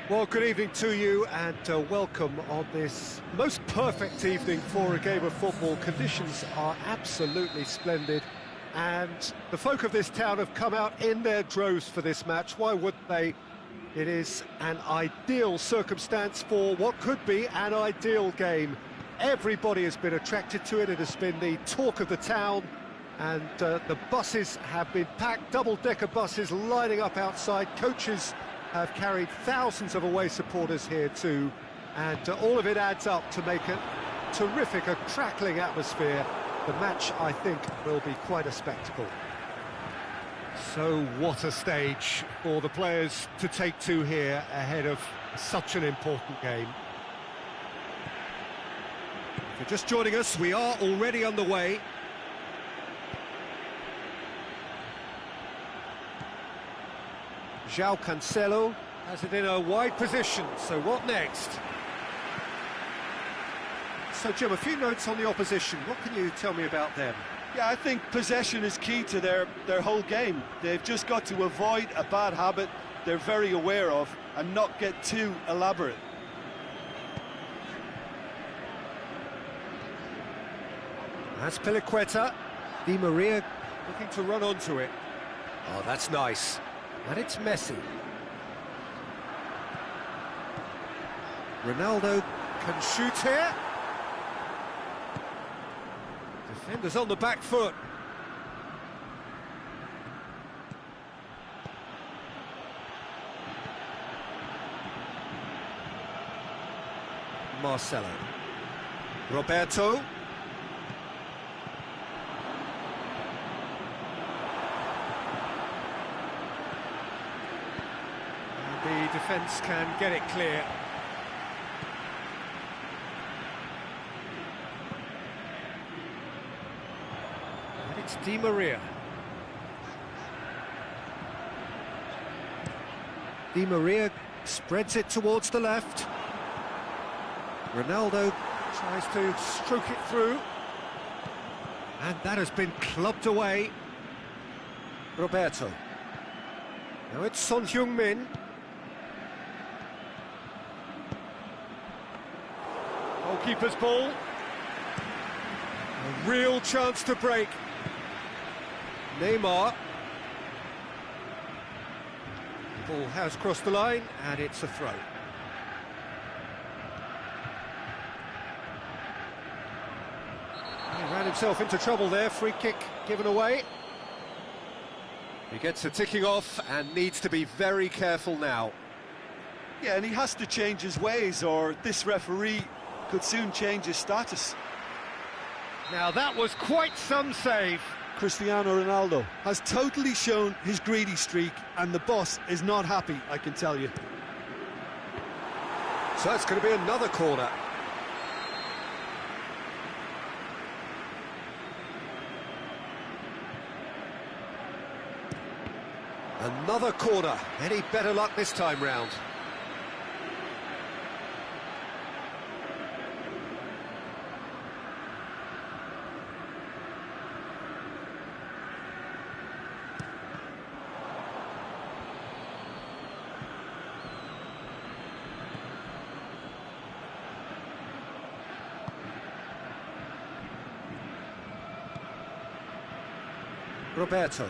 Well, good evening to you and welcome on this most perfect evening for a game of football. Conditions are absolutely splendid and the folk of this town have come out in their droves for this match. Why wouldn't they? It is an ideal circumstance for what could be an ideal game. Everybody has been attracted to it. It has been the talk of the town and the buses have been packed, double-decker buses lining up outside. Coaches have carried thousands of away supporters here too, and all of it adds up to make a terrific, a crackling atmosphere. The match, I think, will be quite a spectacle. So what a stage for the players to take to here ahead of such an important game. If you're just joining us, we are already underway. João Cancelo has it in a wide position, so what next? So Jim, a few notes on the opposition. What can you tell me about them? Yeah, I think possession is key to their whole game. They've just got to avoid a bad habit they're very aware of and not get too elaborate. That's Piliqueta. Di Maria looking to run onto it. Oh, that's nice. And it's Messi. Ronaldo can shoot here. Defenders on the back foot. Marcelo. Roberto. The defence can get it clear. And it's Di Maria. Di Maria spreads it towards the left. Ronaldo tries to stroke it through. And that has been clubbed away. Roberto. Now it's Son Heung-min. Goalkeeper's ball. A real chance to break. Neymar. Ball has crossed the line and it's a throw. He ran himself into trouble there. Free kick given away. He gets a ticking off and needs to be very careful now. Yeah, and he has to change his ways or this referee could soon change his status. Now that was quite some save. Cristiano Ronaldo has totally shown his greedy streak and the boss is not happy, I can tell you. So it's going to be another corner. Another corner. Any better luck this time round? Roberto.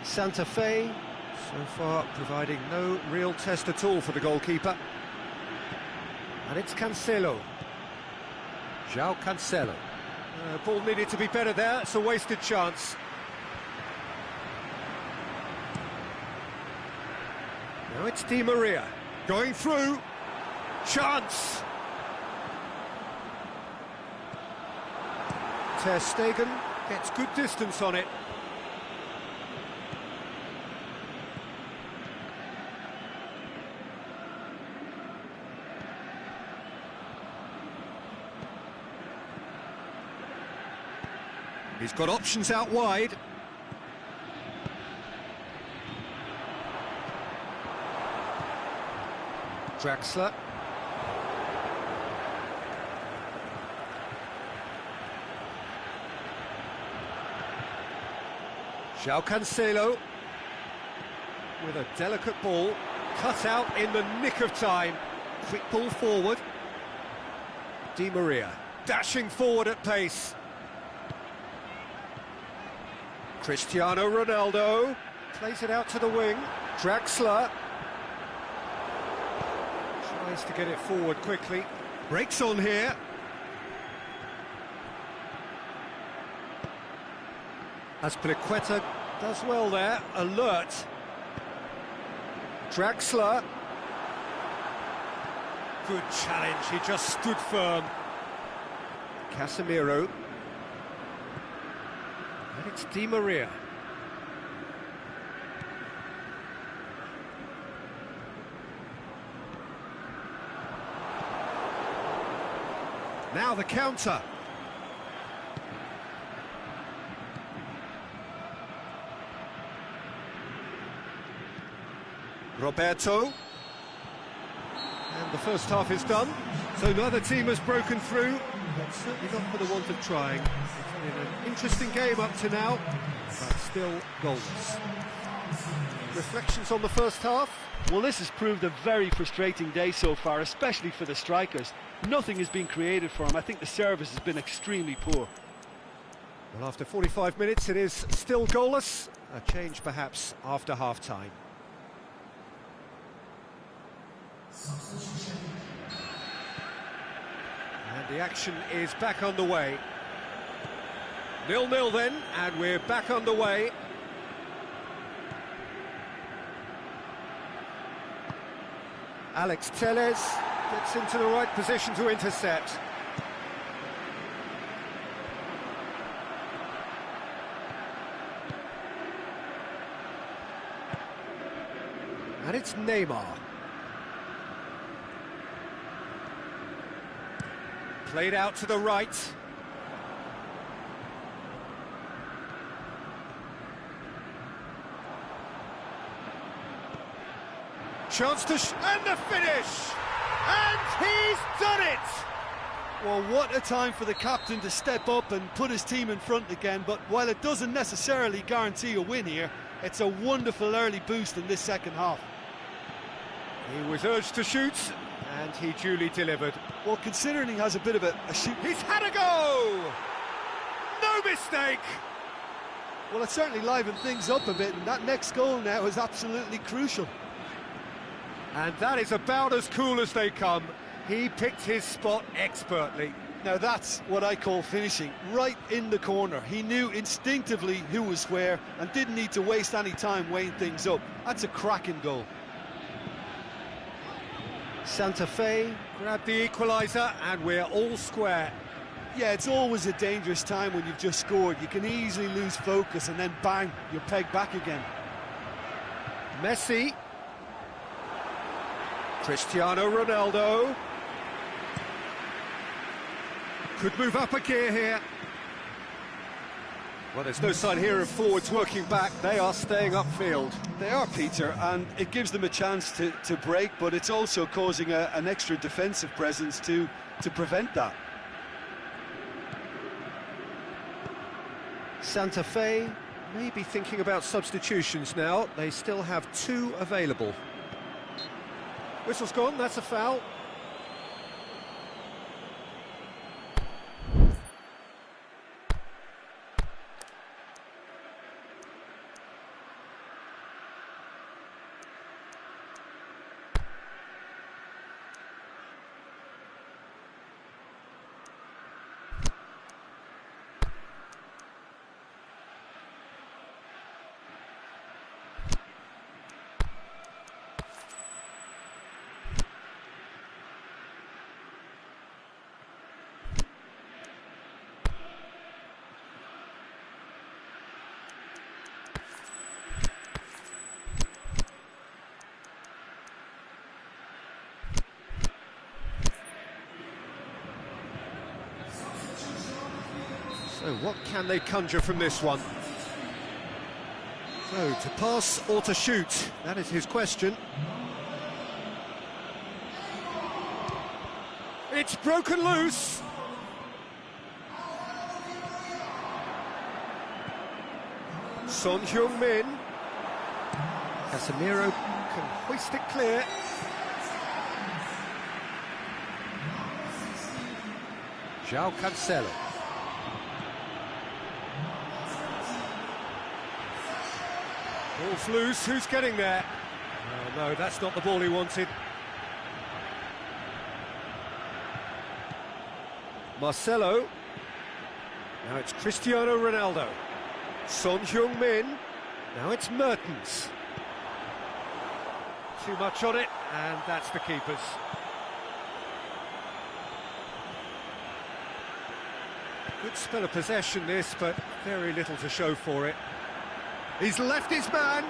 Santa Fe, so far providing no real test at all for the goalkeeper. And it's Cancelo. João Cancelo. Ball needed to be better there, it's a wasted chance. Now it's Di Maria, going through. Chance! Ter Stegen gets good distance on it. He's got options out wide. Draxler. João Cancelo. with a delicate ball, cut out in the nick of time. Quick ball forward. Di Maria, dashing forward at pace. Cristiano Ronaldo, plays it out to the wing. Draxler. Tries to get it forward quickly. Breaks on here. Azpilicueta does well there, alert. Draxler. Good challenge, he just stood firm. Casemiro. And it's Di Maria. Now the counter. Roberto. And the first half is done, so neither team has broken through, but certainly not for the want of trying. It's been an interesting game up to now, but still goalless. Reflections on the first half? Well, this has proved a very frustrating day so far, especially for the strikers. Nothing has been created for them. I think the service has been extremely poor. Well, after 45 minutes, it is still goalless. A change, perhaps, after half-time. And the action is back underway. 0-0 then, and we're back underway. Alex Telles gets into the right position to intercept. And it's Neymar. Played out to the right. Chance to and the finish! And he's done it! Well, what a time for the captain to step up and put his team in front again, but while it doesn't necessarily guarantee a win here, it's a wonderful early boost in this second half. He was urged to shoot, and he duly delivered. Well, considering he has a bit of a shoot... He's had a go! No mistake! Well, it certainly livened things up a bit, and that next goal now is absolutely crucial. And that is about as cool as they come. He picked his spot expertly. Now that's what I call finishing, right in the corner. He knew instinctively who was where and didn't need to waste any time weighing things up. That's a cracking goal. Santa Fe grabbed the equaliser and we're all square. Yeah, it's always a dangerous time when you've just scored. You can easily lose focus and then bang, you're pegged back again. Messi. Cristiano Ronaldo. Could move up a gear here. Well, there's no sign here of forwards working back. They are staying upfield. They are, Peter, and it gives them a chance to break, but it's also causing an extra defensive presence to prevent that. Santa Fe may be thinking about substitutions now. They still have 2 available. Whistle's gone, that's a foul. So what can they conjure from this one? So, to pass or to shoot? That is his question. It's broken loose! Son Heung-min. Casemiro can hoist it clear. João Cancelo. Ball's loose, who's getting there? Oh no, that's not the ball he wanted. Marcelo. Now it's Cristiano Ronaldo. Son Heung-min. Now it's Mertens. Too much on it, and that's the keeper's. Good spell of possession this, but very little to show for it. He's left his man.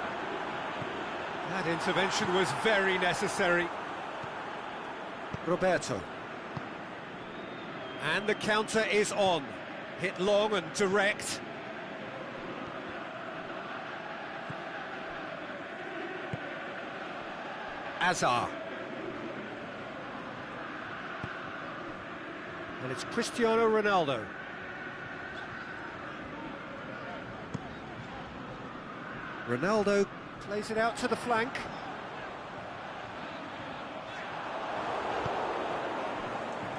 That intervention was very necessary. Roberto. And the counter is on. Hit long and direct. Azar. And it's Cristiano Ronaldo. Ronaldo plays it out to the flank.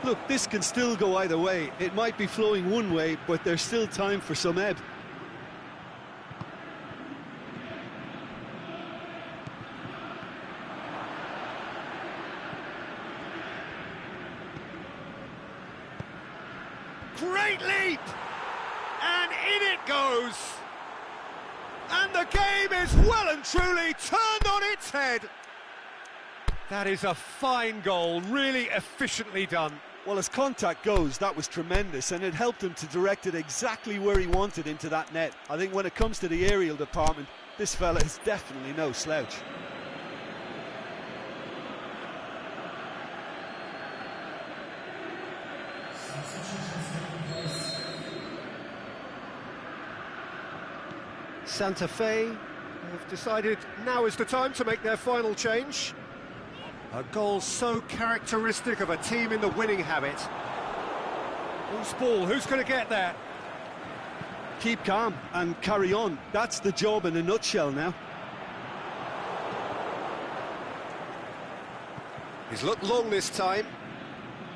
Look, this can still go either way. It might be flowing one way, but there's still time for some ebb. Great leap! And in it goes! And the game is well and truly turned on its head. That is a fine goal, really efficiently done. Well, as contact goes, that was tremendous, and it helped him to direct it exactly where he wanted into that net. I think when it comes to the aerial department, this fella is definitely no slouch. Santa Fe have decided now is the time to make their final change. A goal so characteristic of a team in the winning habit. Who's ball? Who's going to get there? Keep calm and carry on. That's the job in a nutshell now. He's looked long this time.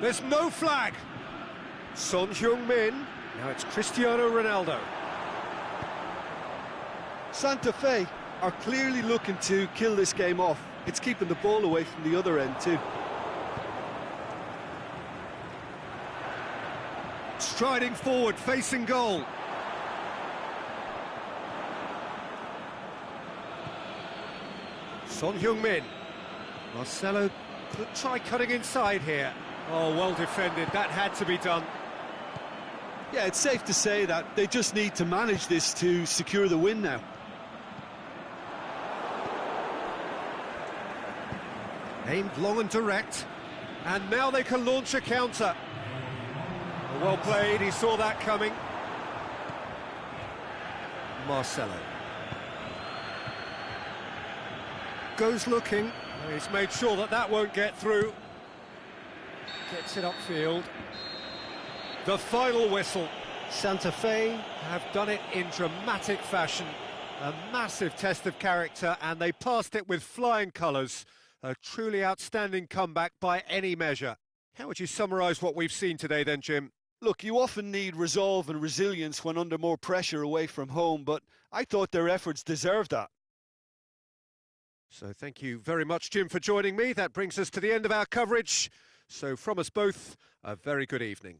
There's no flag. Son Heung-min. Now it's Cristiano Ronaldo. Santa Fe are clearly looking to kill this game off. It's keeping the ball away from the other end too. Striding forward, facing goal. Son Heung-min. Marcelo could try cutting inside here. Oh, well defended, that had to be done. Yeah, it's safe to say that they just need to manage this to secure the win now. Aimed long and direct, and now they can launch a counter. Well played, he saw that coming. Marcelo. Goes looking, he's made sure that that won't get through. Gets it upfield. The final whistle. Santa Fe have done it in dramatic fashion. A massive test of character, and they passed it with flying colours. A truly outstanding comeback by any measure. How would you summarise what we've seen today then, Jim? Look, you often need resolve and resilience when under more pressure away from home, but I thought their efforts deserved that. So thank you very much, Jim, for joining me. That brings us to the end of our coverage. So from us both, a very good evening.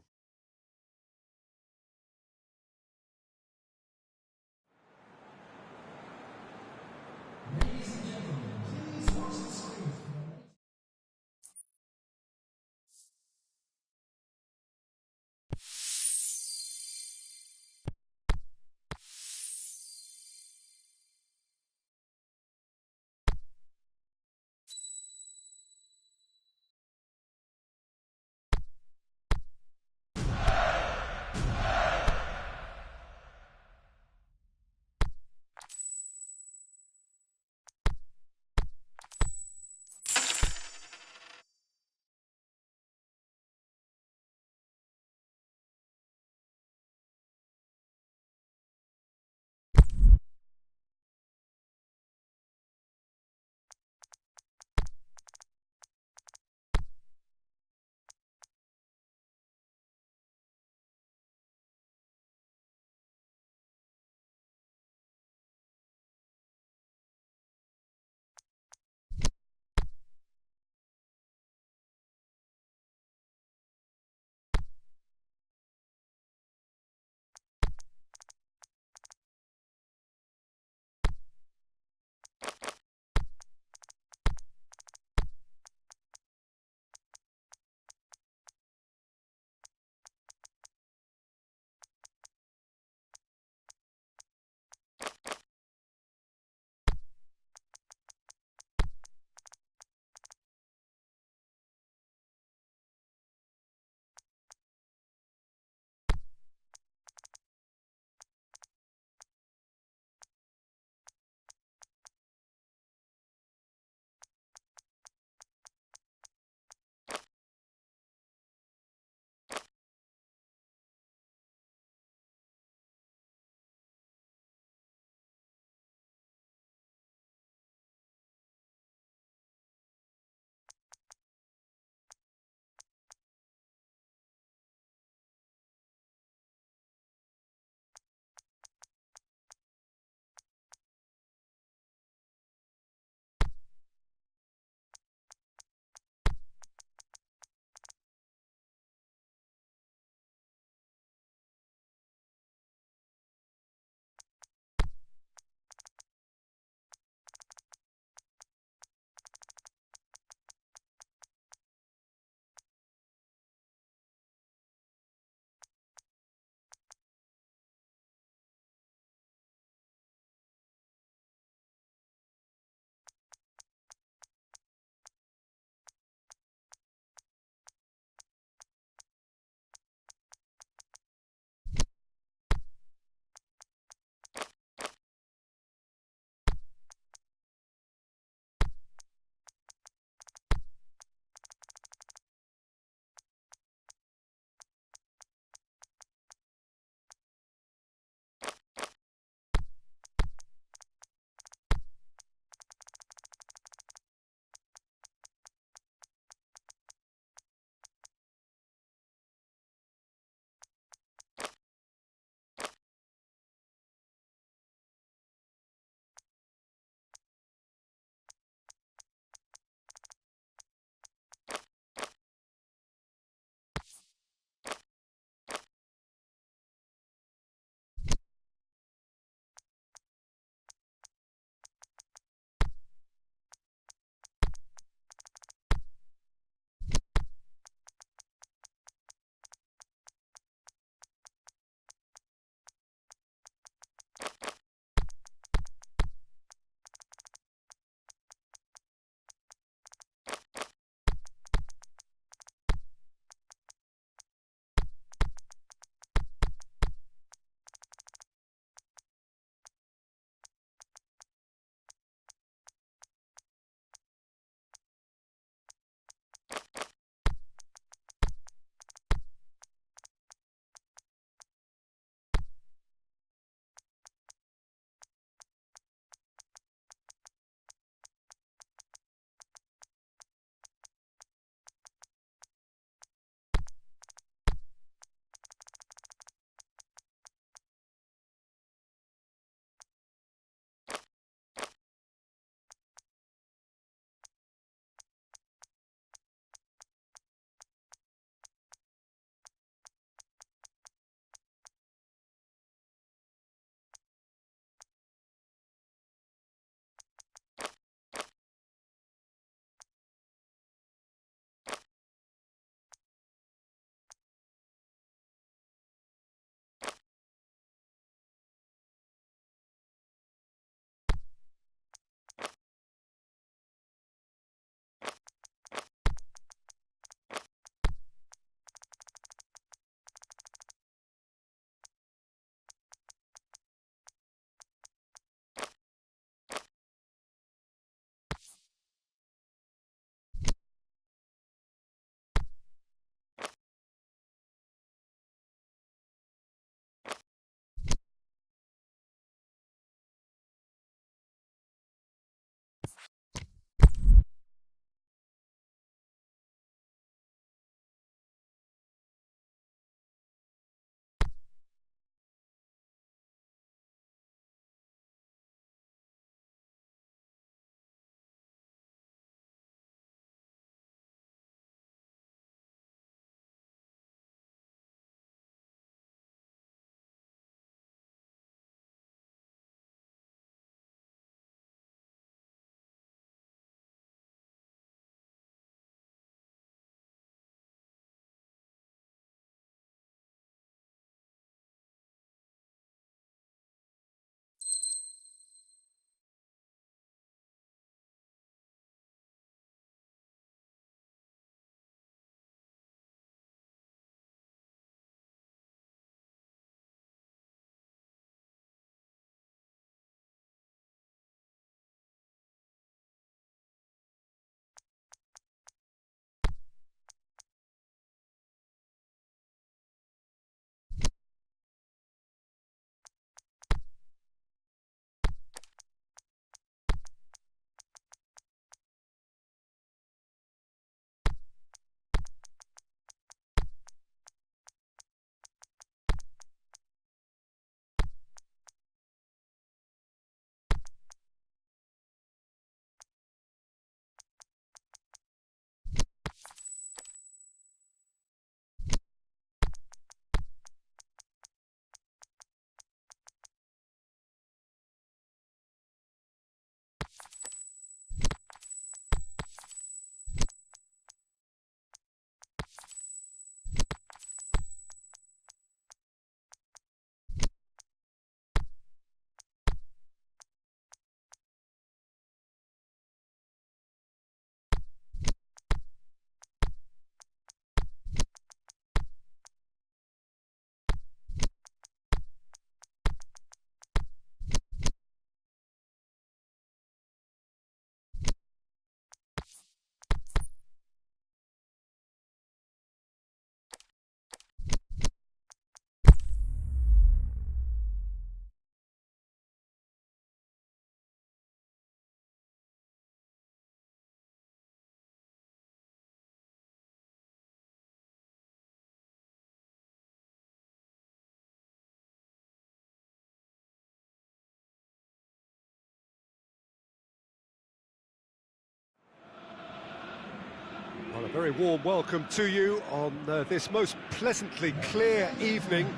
Very warm welcome to you on this most pleasantly clear evening.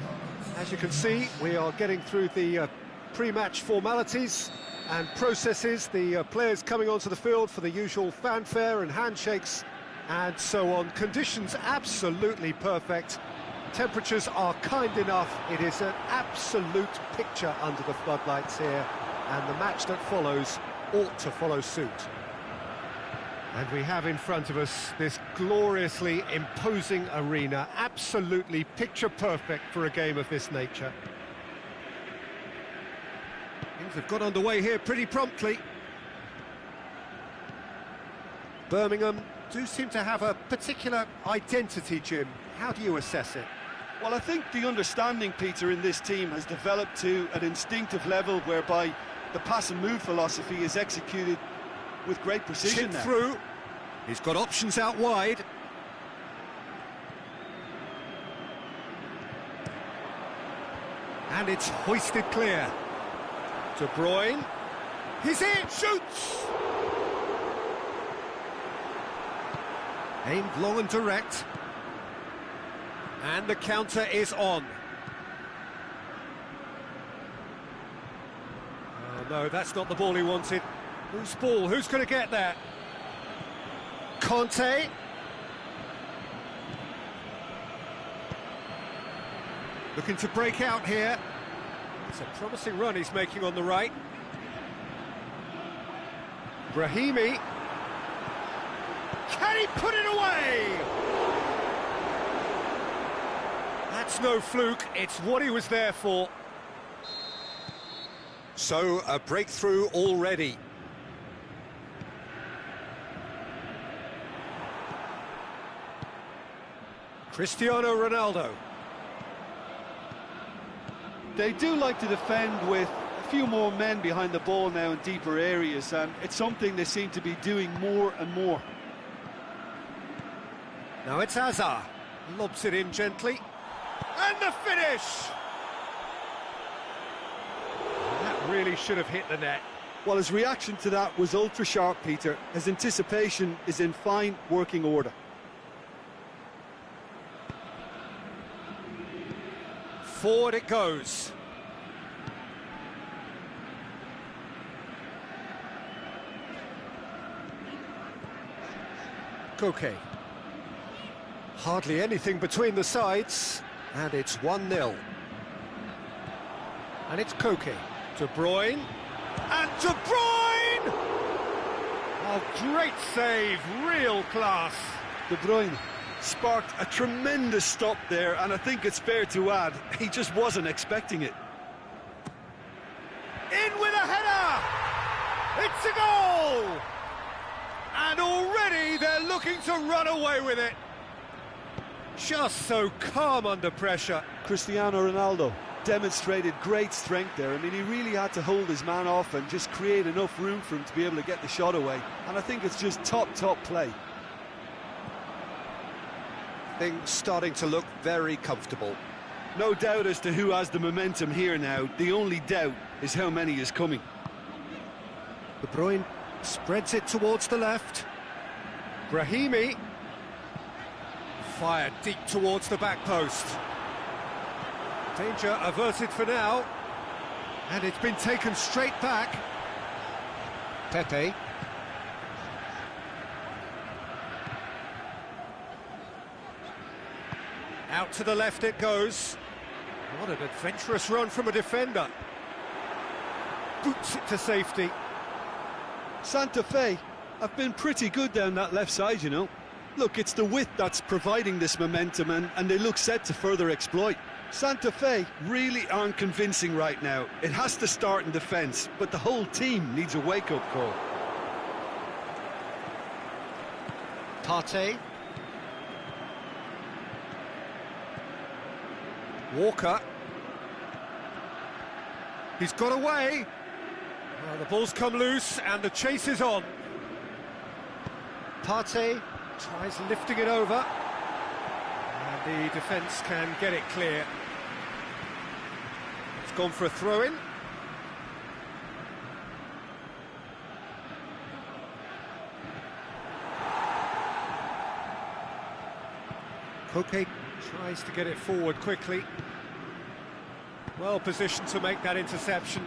As you can see, we are getting through the pre-match formalities and processes, the players coming onto the field for the usual fanfare and handshakes and so on. Conditions absolutely perfect. Temperatures are kind enough. It is an absolute picture under the floodlights here, and the match that follows ought to follow suit. And we have in front of us this gloriously imposing arena, absolutely picture perfect for a game of this nature. Things have got underway here pretty promptly. Birmingham do seem to have a particular identity, Jim. How do you assess it? Well, I think the understanding, Peter, in this team has developed to an instinctive level whereby the pass and move philosophy is executed with great precision now. Through. He's got options out wide. And it's hoisted clear. De Bruyne. He's in! Shoots! Aimed long and direct. And the counter is on. Oh no, that's not the ball he wanted. Whose ball? Who's going to get that? Conte. Looking to break out here. It's a promising run he's making on the right. Brahimi. Can he put it away? That's no fluke, it's what he was there for. So, a breakthrough already. Cristiano Ronaldo. They do like to defend with a few more men behind the ball now in deeper areas, and it's something they seem to be doing more and more. Now it's Hazard. Lobs it in gently. And the finish! That really should have hit the net. Well, his reaction to that was ultra-sharp, Peter. His anticipation is in fine working order. Forward it goes. Koke. Hardly anything between the sides, and it's 1-0. And it's Koke. De Bruyne. And De Bruyne! Oh, great save, real class. De Bruyne sparked a tremendous stop there, and I think it's fair to add, he just wasn't expecting it. In with a header! It's a goal! And already they're looking to run away with it. Just so calm under pressure. Cristiano Ronaldo demonstrated great strength there. I mean, he really had to hold his man off and just create enough room for him to be able to get the shot away. And I think it's just top play. Things starting to look very comfortable. No doubt as to who has the momentum here now. The only doubt is how many is coming. De Bruyne spreads it towards the left. Brahimi. Fired deep towards the back post. Danger averted for now. And it's been taken straight back. Pepe. Out to the left it goes. What an adventurous run from a defender. Boots it to safety. Santa Fe have been pretty good down that left side, you know. Look, it's the width that's providing this momentum, and they look set to further exploit. Santa Fe really aren't convincing right now. It has to start in defence, but the whole team needs a wake-up call. Partey. Walker. He's got away. Well, the ball's come loose and the chase is on. Partey tries lifting it over. And the defence can get it clear. It's gone for a throw-in. Koke tries to get it forward quickly. Well positioned to make that interception.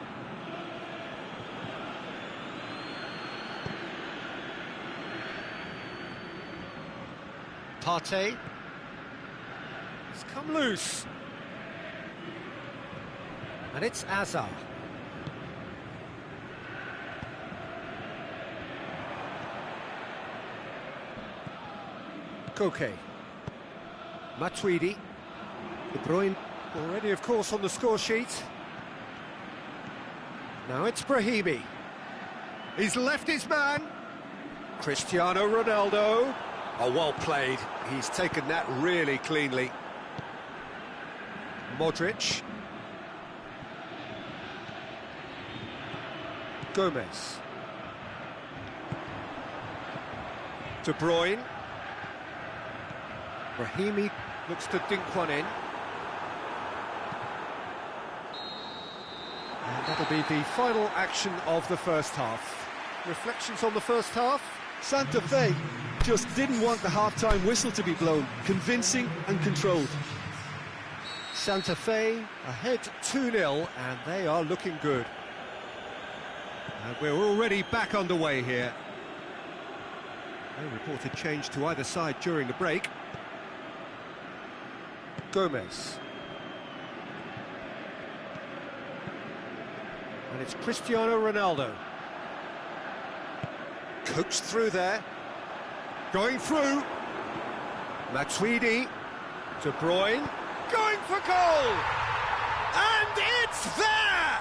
Partey. It's come loose. And it's Azar. Koke. Matuidi. De Bruyne already, of course, on the score sheet. Now it's Brahimi. He's left his man. Cristiano Ronaldo. Oh, well played. He's taken that really cleanly. Modric. Gomez. De Bruyne. Brahimi looks to dink one in. And that'll be the final action of the first half. Reflections on the first half? Santa Fe just didn't want the half-time whistle to be blown. Convincing and controlled. Santa Fe ahead 2-0, and they are looking good. And we're already back underway here. No reported change to either side during the break. Gomez. And it's Cristiano Ronaldo. Coaxed through there. Going through. Matuidi. De Bruyne. Going for goal! And it's there!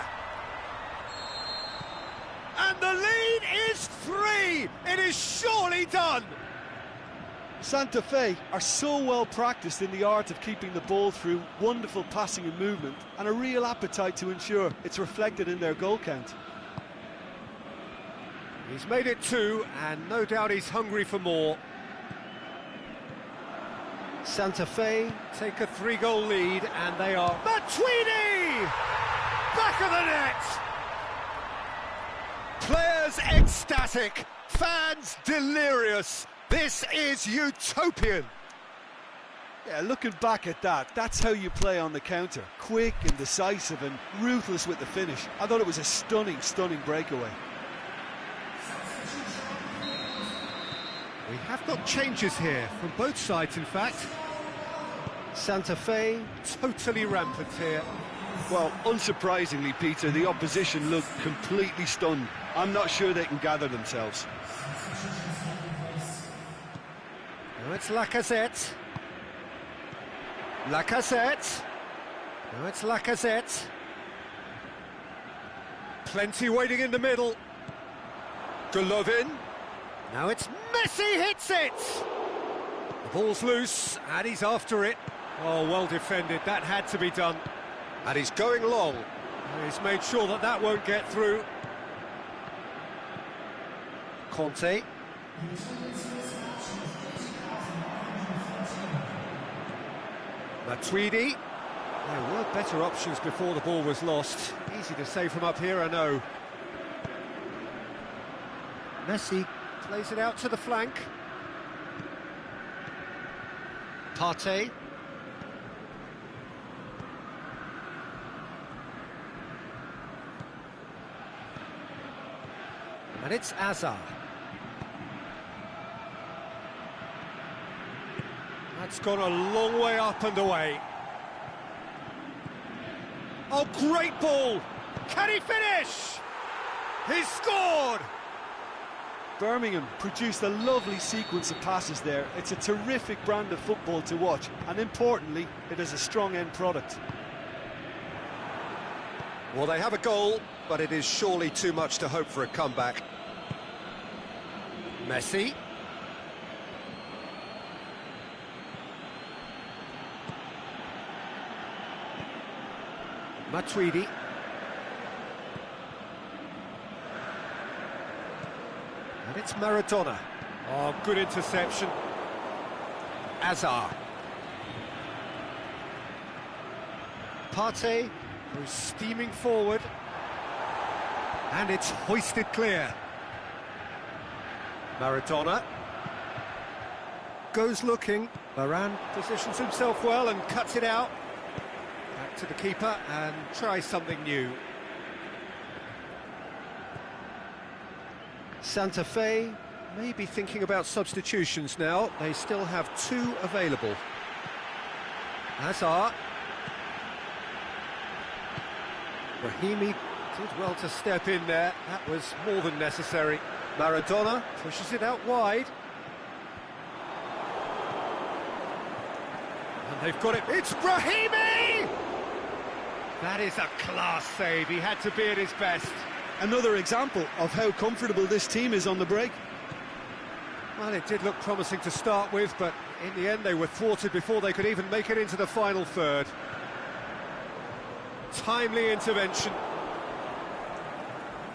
And the lead is 3! It is surely done! Santa Fe are so well practiced in the art of keeping the ball through wonderful passing and movement, and a real appetite to ensure it's reflected in their goal count. He's made it 2, and no doubt he's hungry for more. Santa Fe take a 3-goal lead, and they are... Matuidi! Back of the net! Players ecstatic, fans delirious. This is utopian. Yeah, looking back at that, that's how you play on the counter. Quick and decisive and ruthless with the finish. I thought it was a stunning, stunning breakaway. We have got changes here from both sides, in fact. Santa Fe totally rampant here. Well, unsurprisingly, Peter, the opposition look completely stunned. I'm not sure they can gather themselves. Now it's Lacazette. Lacazette. Now it's Lacazette. Plenty waiting in the middle. Golovin. Now it's Messi hits it! The ball's loose, and he's after it. Oh, well defended, that had to be done. And he's going long. He's made sure that that won't get through. Conte. Matuidi. There were better options before the ball was lost. Easy to say from up here, I know. Messi plays it out to the flank. Partey. And it's Azar. That's gone a long way up and away. Oh, great ball! Can he finish? He's scored! Birmingham produced a lovely sequence of passes there. It's a terrific brand of football to watch, and importantly, it is a strong end product. Well, they have a goal, but it is surely too much to hope for a comeback. Messi. Matuidi. And it's Maradona. Oh, good interception. Azar. Partey, who's steaming forward. And it's hoisted clear. Maradona. goes looking. Varane positions himself well and cuts it out. Back to the keeper and tries something new. Santa Fe may be thinking about substitutions now. They still have 2 available. Hazard. Brahimi did well to step in there. That was more than necessary. Maradona pushes it out wide. And they've got it. It's Brahimi! That is a class save. He had to be at his best. Another example of how comfortable this team is on the break. Well, it did look promising to start with, but in the end they were thwarted before they could even make it into the final third. Timely intervention.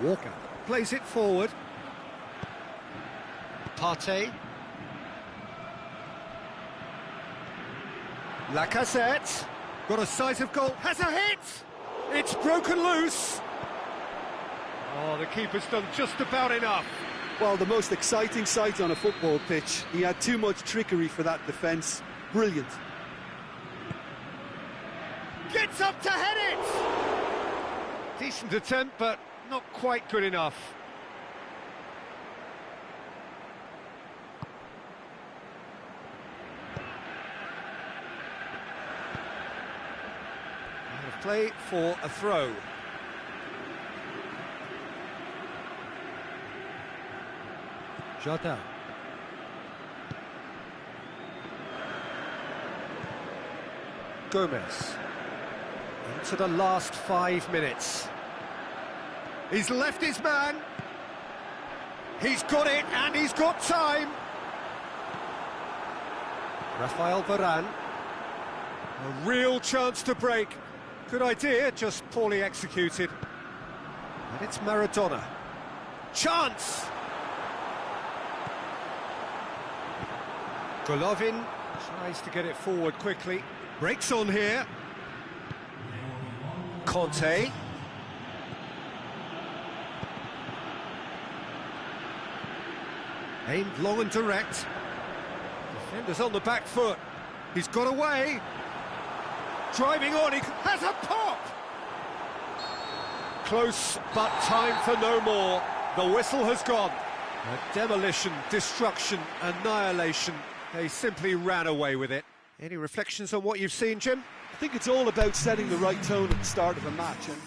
Walker plays it forward. Partey. Lacazette. Got a sight of goal. Has a hit! It's broken loose. Oh, the keeper's done just about enough. Well, the most exciting sight on a football pitch. He had too much trickery for that defence. Brilliant. Gets up to head it! Decent attempt, but not quite good enough. Out of play for a throw. Jota. Gomez. Into the last 5 minutes. He's left his man. He's got it, and he's got time. Rafael Varane. A real chance to break. Good idea, just poorly executed. And it's Maradona. Chance! Golovin tries to get it forward quickly. Breaks on here. Conte. Aimed long and direct. Defender's on the back foot. He's got away. Driving on, he has a pop! Close, but time for no more. The whistle has gone. A demolition, destruction, annihilation. They simply ran away with it. Any reflections on what you've seen, Jim? I think it's all about setting the right tone at the start of a match. And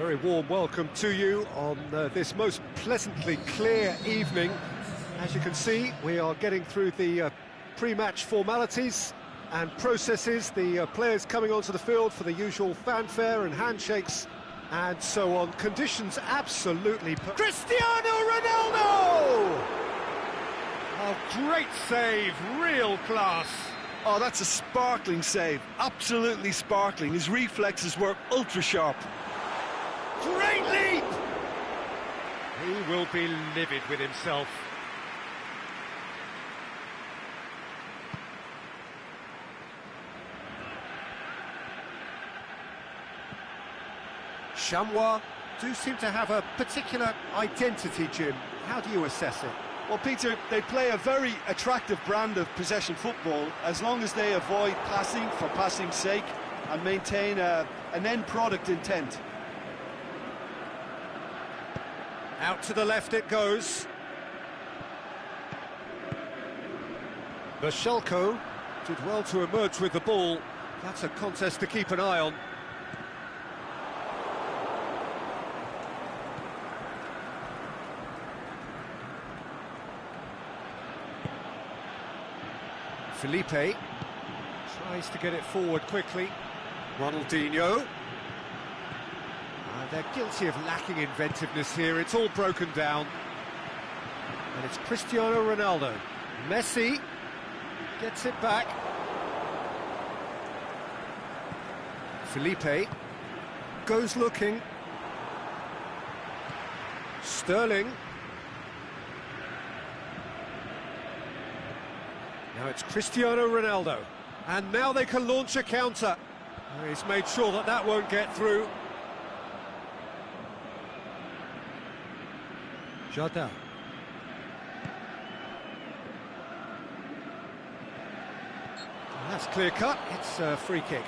Very warm welcome to you on this most pleasantly clear evening. As you can see, we are getting through the pre-match formalities and processes, the players coming onto the field for the usual fanfare and handshakes and so on. Conditions absolutely... Cristiano Ronaldo! Oh, great save, real class. Oh, that's a sparkling save, absolutely sparkling. His reflexes were ultra-sharp. Great leap! He will be livid with himself. Chamois do seem to have a particular identity, Jim. How do you assess it? Well, Peter, they play a very attractive brand of possession football as long as they avoid passing for passing's sake and maintain an end product intent. Out to the left it goes. Bashelko did well to emerge with the ball. That's a contest to keep an eye on. Felipe tries to get it forward quickly. Ronaldinho. They're guilty of lacking inventiveness here. It's all broken down. And it's Cristiano Ronaldo. Messi gets it back. Felipe goes looking. Sterling. Now it's Cristiano Ronaldo. And now they can launch a counter. He's made sure that that won't get through. Jardin. That's clear cut, it's a free kick.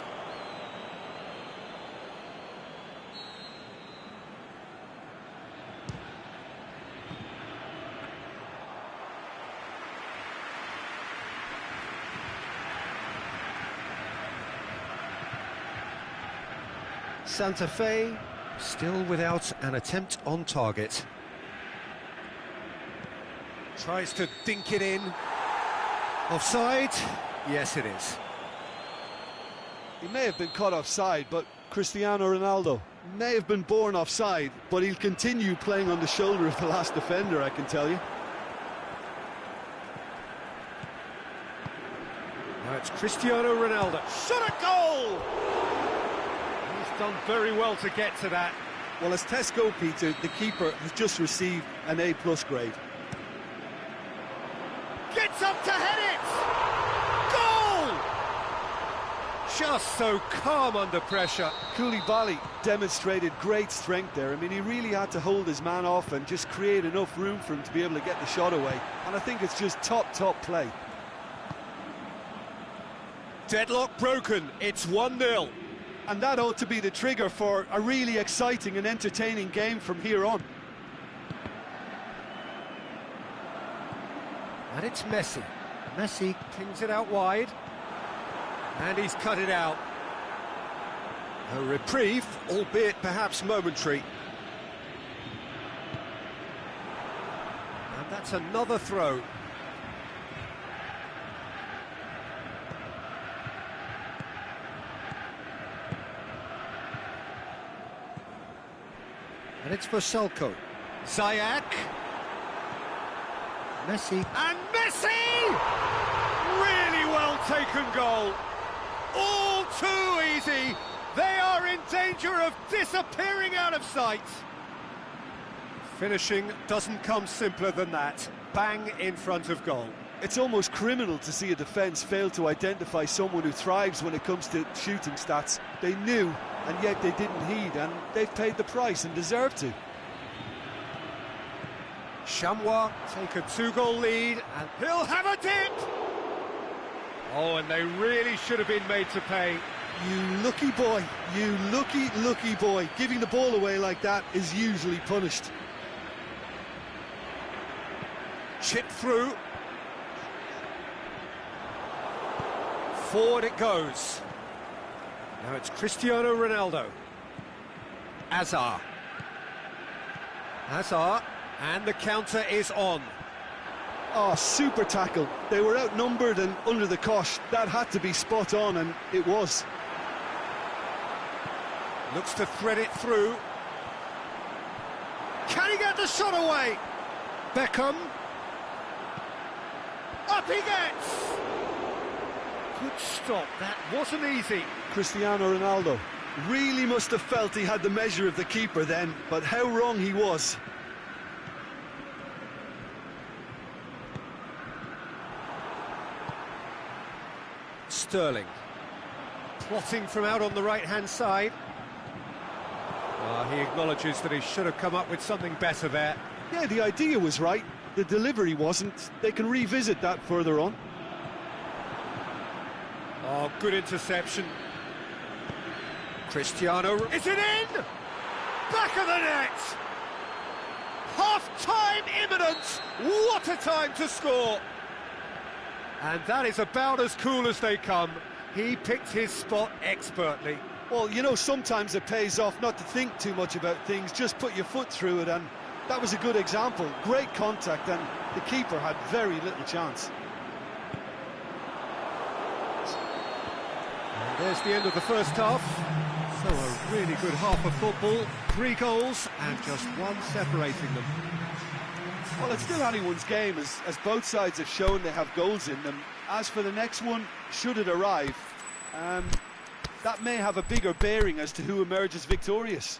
Santa Fe still without an attempt on target. Tries to dink it in. Offside? Yes, it is. He may have been caught offside, but Cristiano Ronaldo may have been born offside, but he'll continue playing on the shoulder of the last defender, I can tell you. Now it's Cristiano Ronaldo. Shot a goal! He's done very well to get to that. Well, as tests go, Peter, the keeper has just received an A+ grade. Gets up to head it! Goal! Just so calm under pressure. Koulibaly demonstrated great strength there. I mean, he really had to hold his man off and just create enough room for him to be able to get the shot away. And I think it's just top play. Deadlock broken, it's 1-0. And that ought to be the trigger for a really exciting and entertaining game from here on. And it's Messi. Messi pings it out wide. And he's cut it out. A reprieve, albeit perhaps momentary. And that's another throw. And it's for Salko. Ziyech. Messi. And Messi! Really well taken goal. All too easy. They are in danger of disappearing out of sight. Finishing doesn't come simpler than that. Bang in front of goal. It's almost criminal to see a defence fail to identify someone who thrives when it comes to shooting stats. They knew, and yet they didn't heed, and they've paid the price and deserve to. Chamois take a 2-goal lead, and he'll have a dip! Oh, and they really should have been made to pay. You lucky boy, you lucky boy. Giving the ball away like that is usually punished. Chip through. Forward it goes. Now it's Cristiano Ronaldo. Hazard. Hazard, and the counter is on. Oh, super tackle. They were outnumbered and under the cosh. That had to be spot on, and it was. Looks to thread it through. Can he get the shot away? Beckham. Up he gets! Good stop, that wasn't easy. Cristiano Ronaldo really must have felt he had the measure of the keeper then, but how wrong he was. Sterling. Plotting from out on the right-hand side. He acknowledges that he should have come up with something better there. Yeah, the idea was right. The delivery wasn't. They can revisit that further on. Oh, good interception. Cristiano, is it in? Back of the net! Half-time imminent! What a time to score! And that is about as cool as they come. He picked his spot expertly. Well, you know, sometimes it pays off not to think too much about things, just put your foot through it, and that was a good example. Great contact, and the keeper had very little chance. And there's the end of the first half. So a really good half of football. 3 goals and just one separating them. Well, it's still anyone's game, as both sides have shown they have goals in them. As for the next one, should it arrive, that may have a bigger bearing as to who emerges victorious.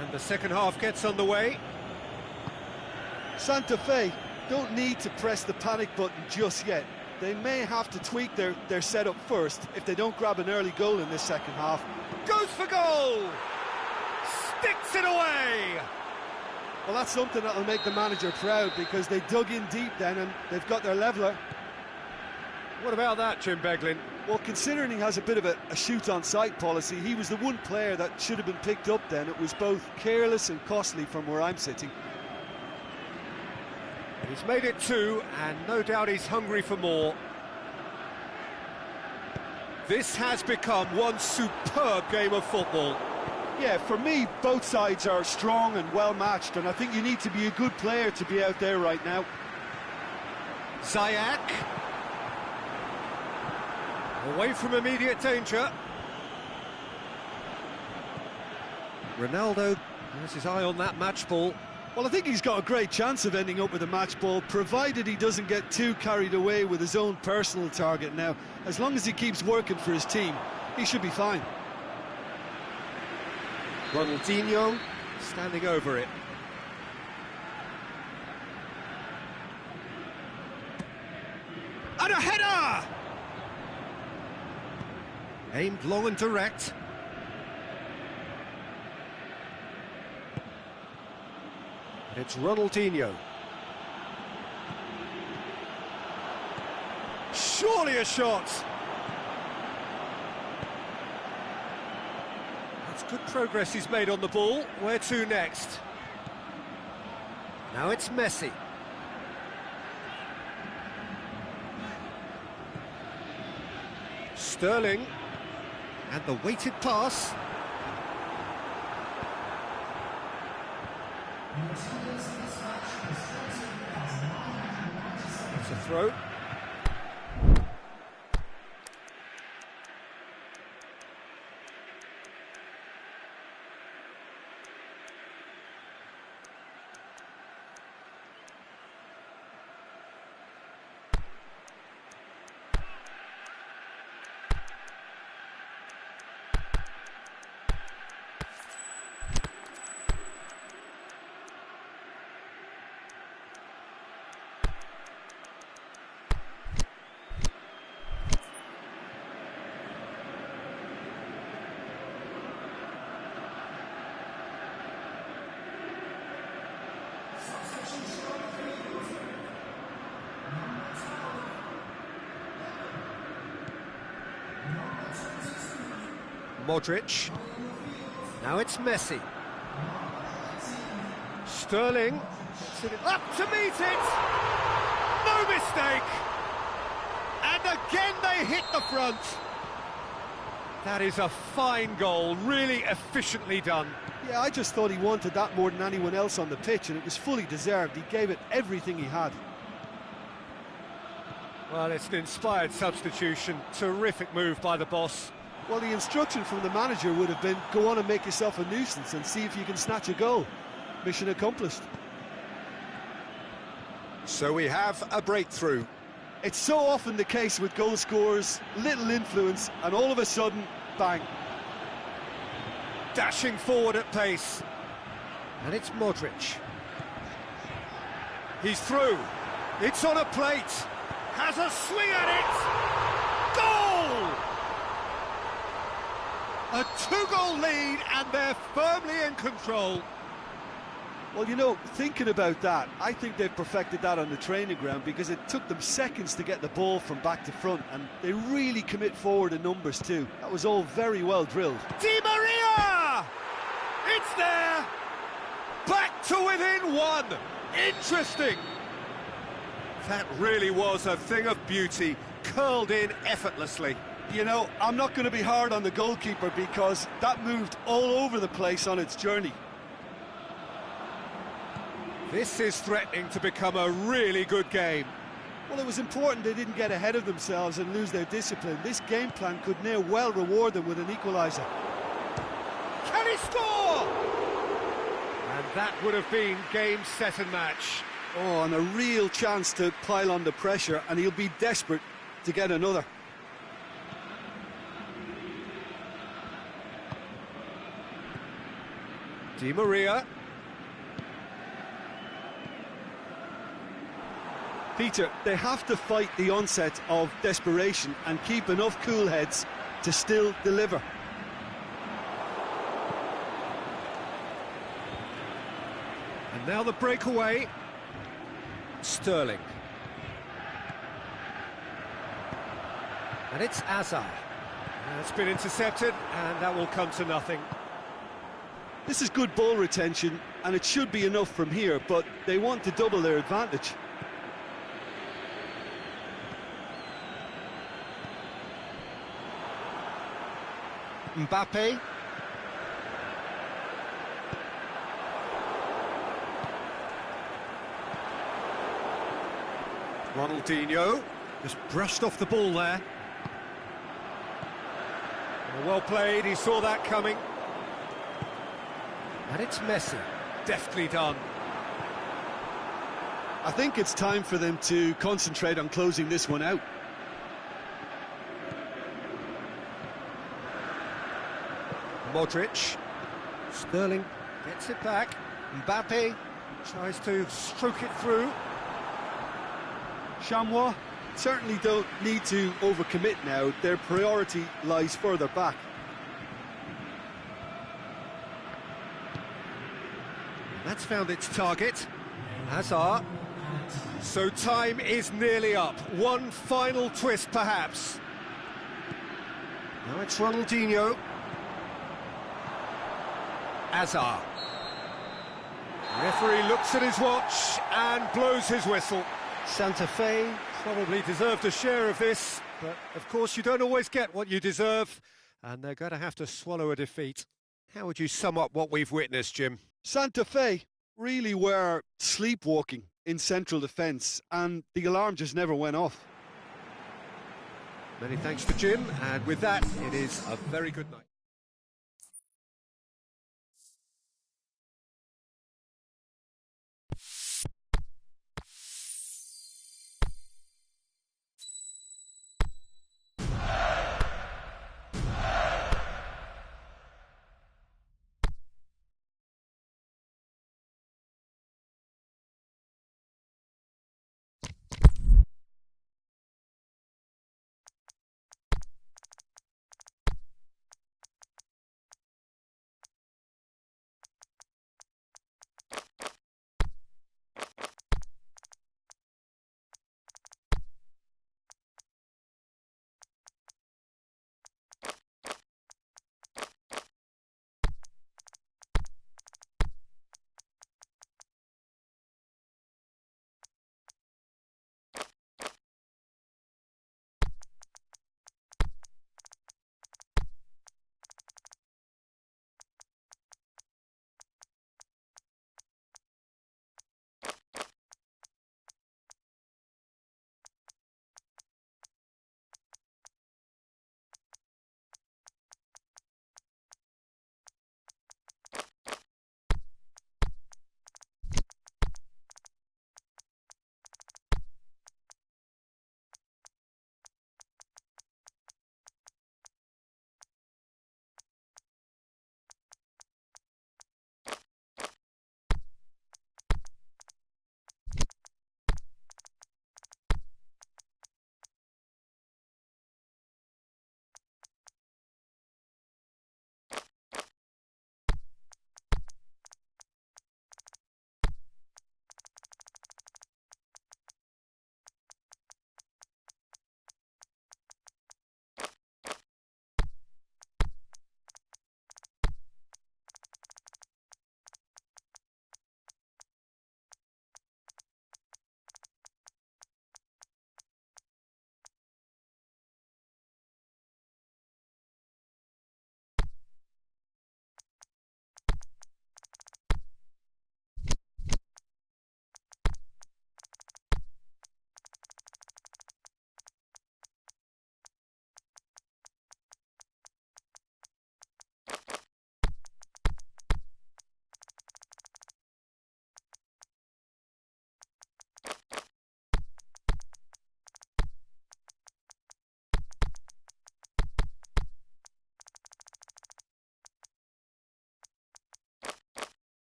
And the second half gets underway. Santa Fe don't need to press the panic button just yet. They may have to tweak their setup first if they don't grab an early goal in this second half. Goes for goal! Sticks it away! Well, that's something that'll make the manager proud, because they dug in deep then and they've got their leveller. What about that, Jim Beglin? Well, considering he has a bit of a shoot-on-sight policy, he was the one player that should have been picked up then. It was both careless and costly from where I'm sitting. He's made it 2, and no doubt he's hungry for more. This has become one superb game of football. Yeah, for me, both sides are strong and well-matched, and I think you need to be a good player to be out there right now. Ziyech. Away from immediate danger. Ronaldo has his eye on that match ball. Well, I think he's got a great chance of ending up with a match ball, provided he doesn't get too carried away with his own personal target now. As long as he keeps working for his team, he should be fine. Ronaldinho standing over it. And a header! Aimed long and direct. It's Ronaldinho. Surely a shot! That's good progress he's made on the ball. Where to next? Now it's Messi. Sterling. And the weighted pass. It's a throw. Modric. Now it's Messi. Sterling. Gets it up to meet it! No mistake! And again they hit the front. That is a fine goal, really efficiently done. Yeah, I just thought he wanted that more than anyone else on the pitch, and it was fully deserved. He gave it everything he had. Well, it's an inspired substitution. Terrific move by the boss. Well, the instruction from the manager would have been, go on and make yourself a nuisance and see if you can snatch a goal. Mission accomplished. So we have a breakthrough. It's so often the case with goal scorers, little influence, and all of a sudden, bang. Dashing forward at pace. And it's Modric. He's through. It's on a plate. Has a swing at it. Goal! A two-goal lead, and they're firmly in control. Well, you know, thinking about that, I think they've perfected that on the training ground, because it took them seconds to get the ball from back to front, and they really commit forward in numbers too. That was all very well drilled. Di Maria! It's there! Back to within one! Interesting! That really was a thing of beauty, curled in effortlessly. You know, I'm not going to be hard on the goalkeeper, because that moved all over the place on its journey. This is threatening to become a really good game. Well, it was important they didn't get ahead of themselves and lose their discipline. This game plan could near well reward them with an equaliser. Can he score? And that would have been game, set and match. Oh, and a real chance to pile on the pressure, and he'll be desperate to get another. Di Maria. Peter, they have to fight the onset of desperation and keep enough cool heads to still deliver. And now the breakaway. Sterling. And it's Azar. It's been intercepted, and that will come to nothing. This is good ball retention, and it should be enough from here, but they want to double their advantage. Mbappe. Ronaldinho just brushed off the ball there. Well played, he saw that coming. And it's Messi, deftly done. I think it's time for them to concentrate on closing this one out. Modric. Sterling gets it back. Mbappe tries to stroke it through. Chamois certainly don't need to overcommit now. Their priority lies further back. That's found its target. Hazard. So time is nearly up. One final twist, perhaps. Now it's Ronaldinho. Hazard. The referee looks at his watch and blows his whistle. Santa Fe probably deserved a share of this, but of course you don't always get what you deserve, and they're going to have to swallow a defeat. How would you sum up what we've witnessed, Jim? Santa Fe really were sleepwalking in central defence, and the alarm just never went off. Many thanks to Jim, and with that, it is a very good night.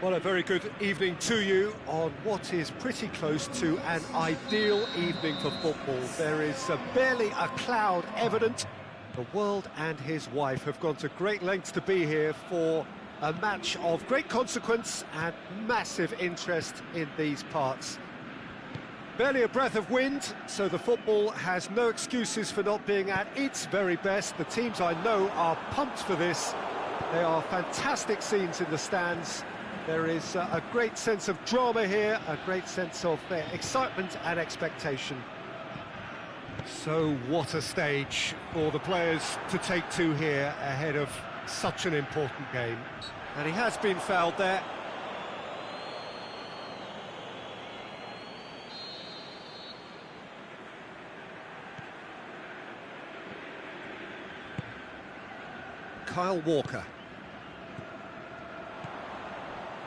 Well, a very good evening to you on what is pretty close to an ideal evening for football. There is barely a cloud evident. The world and his wife have gone to great lengths to be here for a match of great consequence and massive interest in these parts. Barely a breath of wind, so the football has no excuses for not being at its very best. The teams I know are pumped for this. They are fantastic scenes in the stands. There is a great sense of drama here, a great sense of excitement and expectation. So what a stage for the players to take to here ahead of such an important game. And he has been fouled there. Kyle Walker.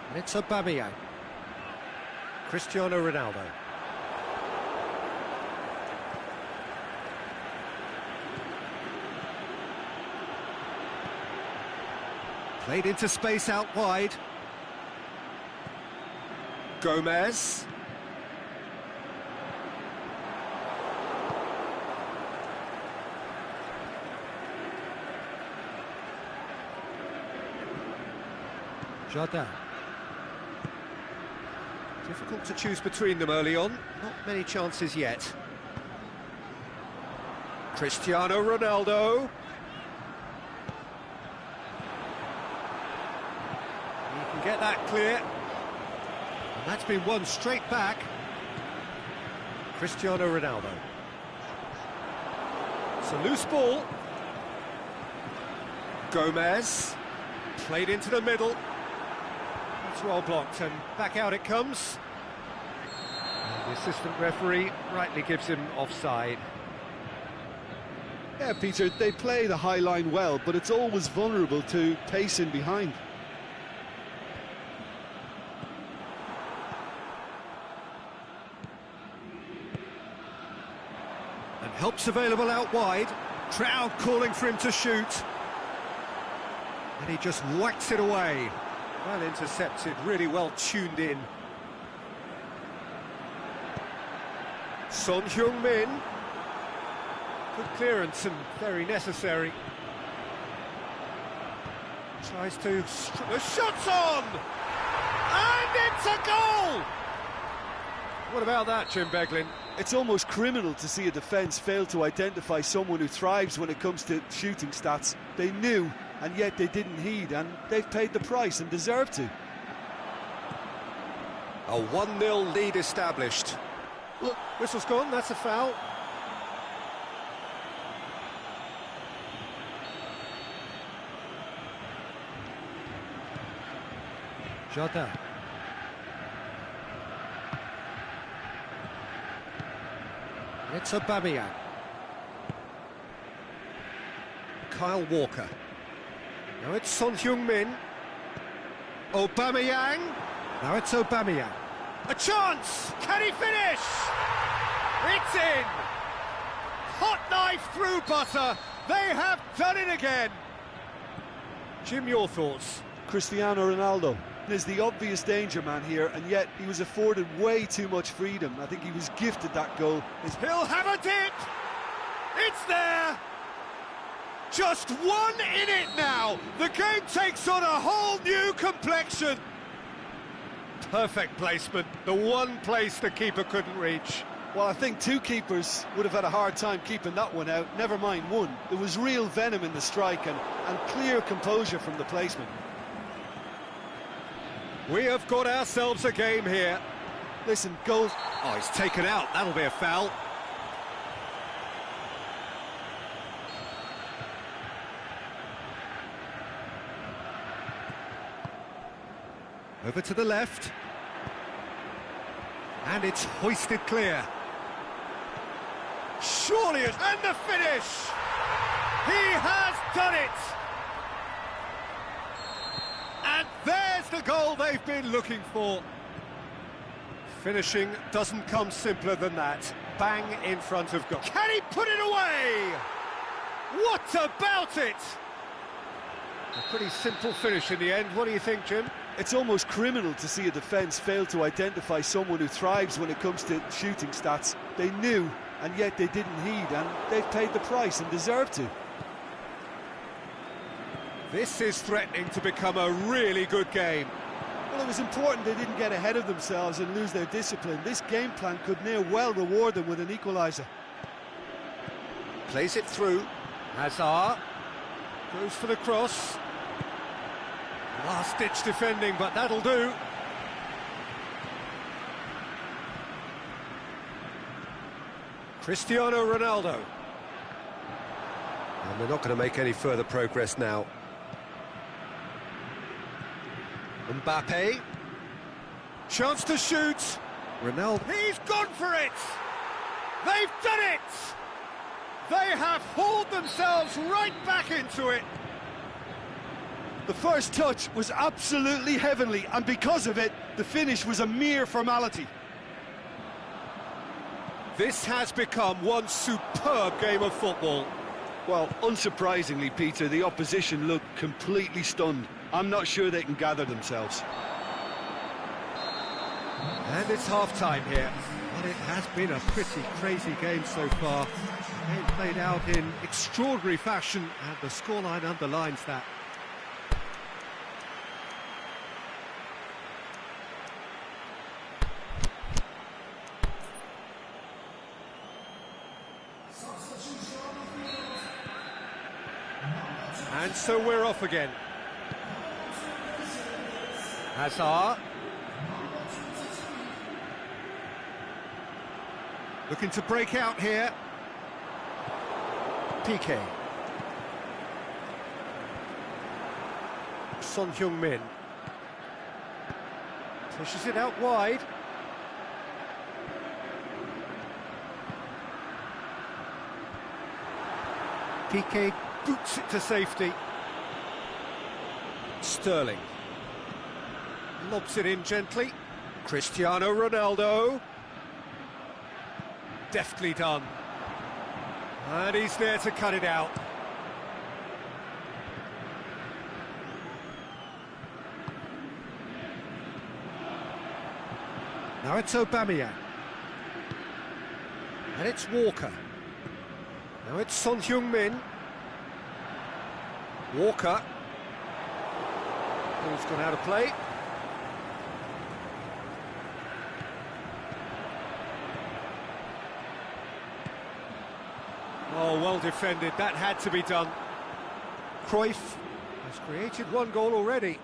And it's Aubameyang. Cristiano Ronaldo. Played into space out wide. Gomez. Jardin. Difficult to choose between them early on. Not many chances yet. Cristiano Ronaldo. He can get that clear. And that's been won straight back. Cristiano Ronaldo. It's a loose ball. Gomez. Played into the middle. It's well blocked, and back out it comes. And the assistant referee rightly gives him offside. Yeah, Peter, they play the high line well, but it's always vulnerable to pace in behind. And help's available out wide. Crowd calling for him to shoot. And he just whacks it away. Well intercepted, really well tuned in. Son Heung-min. Good clearance and very necessary. Tries to... The shot's on! And it's a goal! What about that, Jim Beglin? It's almost criminal to see a defence fail to identify someone who thrives when it comes to shooting stats. They knew, and yet they didn't heed, and they've paid the price and deserve to. A 1-0 lead established. Look, whistle's gone, that's a foul. Jardin. It's Aubameyang. Kyle Walker. Now it's Son Heung-min. Aubameyang. Now it's Aubameyang. A chance! Can he finish? It's in! Hot knife through butter. They have done it again. Jim, your thoughts? Cristiano Ronaldo is the obvious danger man here, and yet he was afforded way too much freedom. I think he was gifted that goal. He'll have a dip! It's there! Just one in it now! The game takes on a whole new complexion! Perfect placement, the one place the keeper couldn't reach. Well, I think two keepers would have had a hard time keeping that one out, never mind one. There was real venom in the strike and clear composure from the placement. We have got ourselves a game here. Listen, goal... Oh, he's taken out, that'll be a foul. Over to the left. And it's hoisted clear. Surely it's... And the finish! He has done it! And there's the goal they've been looking for. Finishing doesn't come simpler than that. Bang in front of goal. Can he put it away? What about it? A pretty simple finish in the end. What do you think, Jim? It's almost criminal to see a defence fail to identify someone who thrives when it comes to shooting stats. They knew, and yet they didn't heed, and they've paid the price and deserve to. This is threatening to become a really good game. Well, it was important they didn't get ahead of themselves and lose their discipline. This game plan could near well reward them with an equaliser. Plays it through. Hazard goes for the cross. Last-ditch defending, but that'll do. Cristiano Ronaldo. And they're not going to make any further progress now. Mbappe. Chance to shoot. Ronaldo. He's gone for it! They've done it! They have hauled themselves right back into it. The first touch was absolutely heavenly, and because of it, the finish was a mere formality. This has become one superb game of football. Well, unsurprisingly, Peter, the opposition looked completely stunned. I'm not sure they can gather themselves. And it's half-time here. But it has been a pretty crazy game so far. The game played out in extraordinary fashion, and the scoreline underlines that. And so we're off again. Hazard. Looking to break out here. Piqué. Son Heung-min. Pushes it out wide. Piqué boots it to safety. Sterling. Lobs it in gently. Cristiano Ronaldo. Deftly done. And he's there to cut it out. Now it's Aubameyang. And it's Walker. Now it's Son Heung-min. Walker. Ball's gone out of play. Oh, well defended. That had to be done. Cruyff has created one goal already.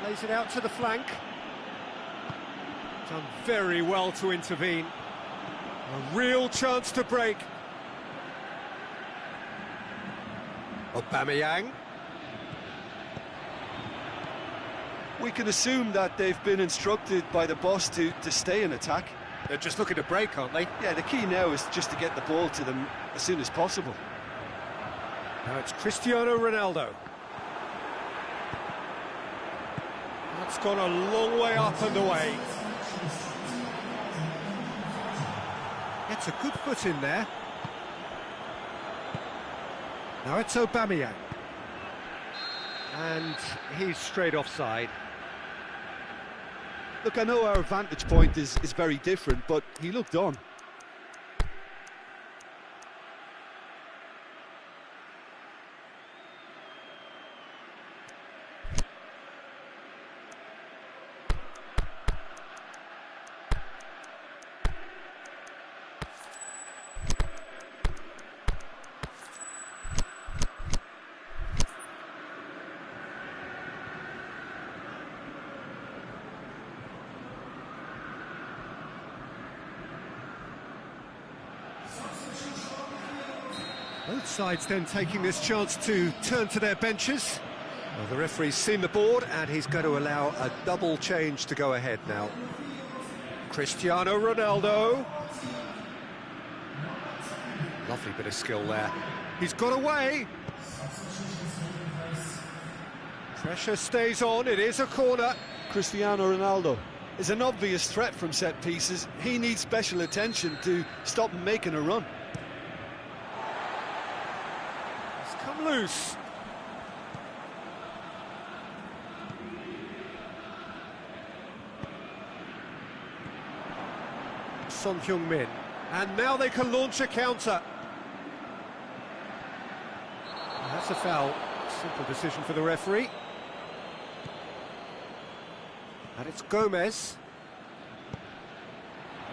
Plays it out to the flank. Done very well to intervene. A real chance to break. Aubameyang. We can assume that they've been instructed by the boss to stay in attack. They're just looking to break, aren't they? Yeah, the key now is just to get the ball to them as soon as possible. Now it's Cristiano Ronaldo. That's gone a long way up and away. Gets a good foot in there. Now it's Aubameyang. And he's straight offside. Look, I know our vantage point is very different, but he looked on. Both sides then taking this chance to turn to their benches. Well, the referee's seen the board and he's going to allow a double change to go ahead now. Cristiano Ronaldo. Lovely bit of skill there. He's got away. Pressure stays on, it is a corner. Cristiano Ronaldo is an obvious threat from set pieces. He needs special attention to stop him making a run. Jesus! Son Heung-min, and now they can launch a counter. That's a foul. Simple decision for the referee. And it's Gomez.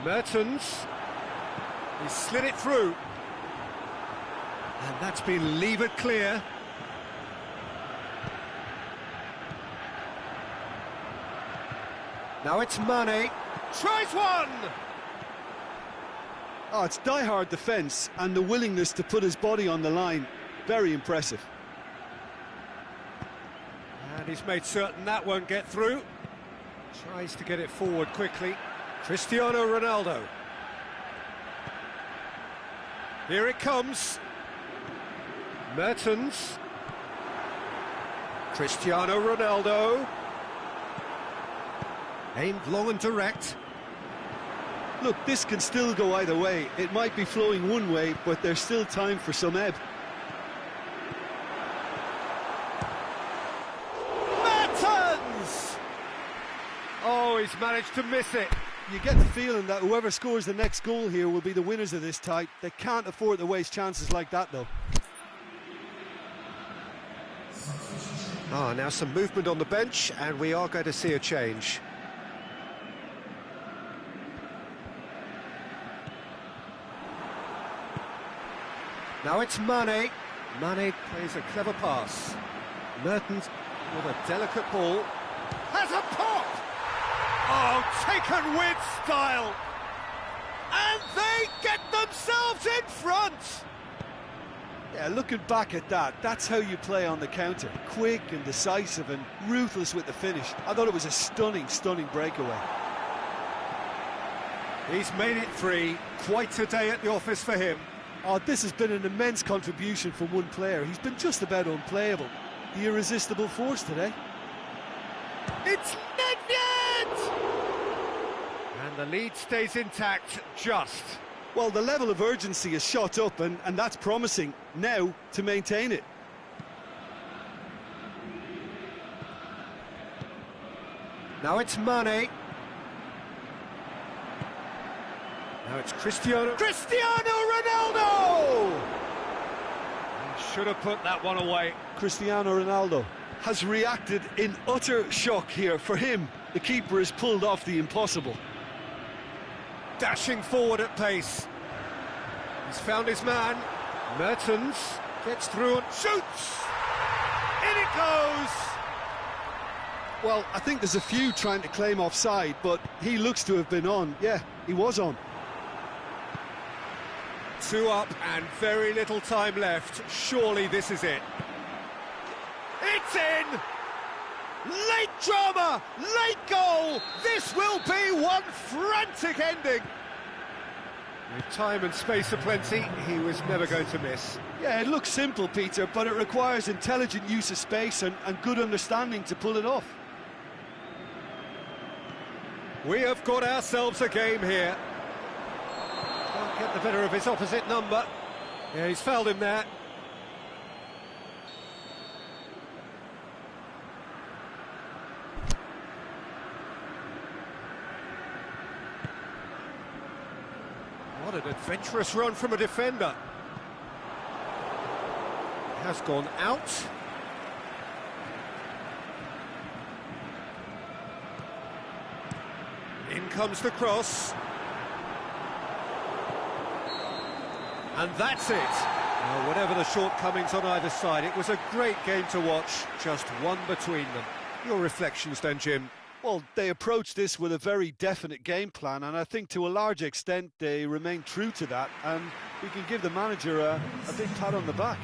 Mertens. He slid it through. And that's been levered clear. Now it's Mane. Tries one! Oh, it's die-hard defence and the willingness to put his body on the line. Very impressive. And he's made certain that won't get through. Tries to get it forward quickly. Cristiano Ronaldo. Here it comes. Mertens. Cristiano Ronaldo. Aimed long and direct. Look, this can still go either way. It might be flowing one way, but there's still time for some ebb. Mertens! Oh, he's managed to miss it. You get the feeling that whoever scores the next goal here will be the winners of this tie. They can't afford to waste chances like that, though. Now some movement on the bench, and we are going to see a change. Now it's Mane. Mane plays a clever pass. Mertens with a delicate ball. Has a pop! Oh, taken with style! And they get themselves in front! Yeah, looking back at that, that's how you play on the counter. Quick and decisive and ruthless with the finish. I thought it was a stunning, stunning breakaway. He's made it 3. Quite a day at the office for him. Oh, this has been an immense contribution from one player. He's been just about unplayable. The irresistible force today. It's Nedved! And the lead stays intact, just. Well, the level of urgency has shot up, and that's promising. Now to maintain it. Now it's Mane. Now it's Cristiano Ronaldo! He should have put that one away. Cristiano Ronaldo has reacted in utter shock here. For him, the keeper has pulled off the impossible. Dashing forward at pace. He's found his man. Mertens gets through and shoots! In it goes! Well, I think there's a few trying to claim offside, but he looks to have been on. Yeah, he was on. 2 up and very little time left. Surely this is it. It's in! Late drama! Late goal! This will be one frantic ending! With time and space aplenty, he was never going to miss. Yeah, it looks simple, Peter, but it requires intelligent use of space and good understanding to pull it off. We have got ourselves a game here. Can't get the better of his opposite number. Yeah, he's fouled him there. What an adventurous run from a defender. Has gone out. In comes the cross. And that's it. Well, whatever the shortcomings on either side, it was a great game to watch, just one between them. Your reflections then, Jim? Well, they approached this with a very definite game plan, and I think to a large extent they remain true to that, and we can give the manager a big pat on the back.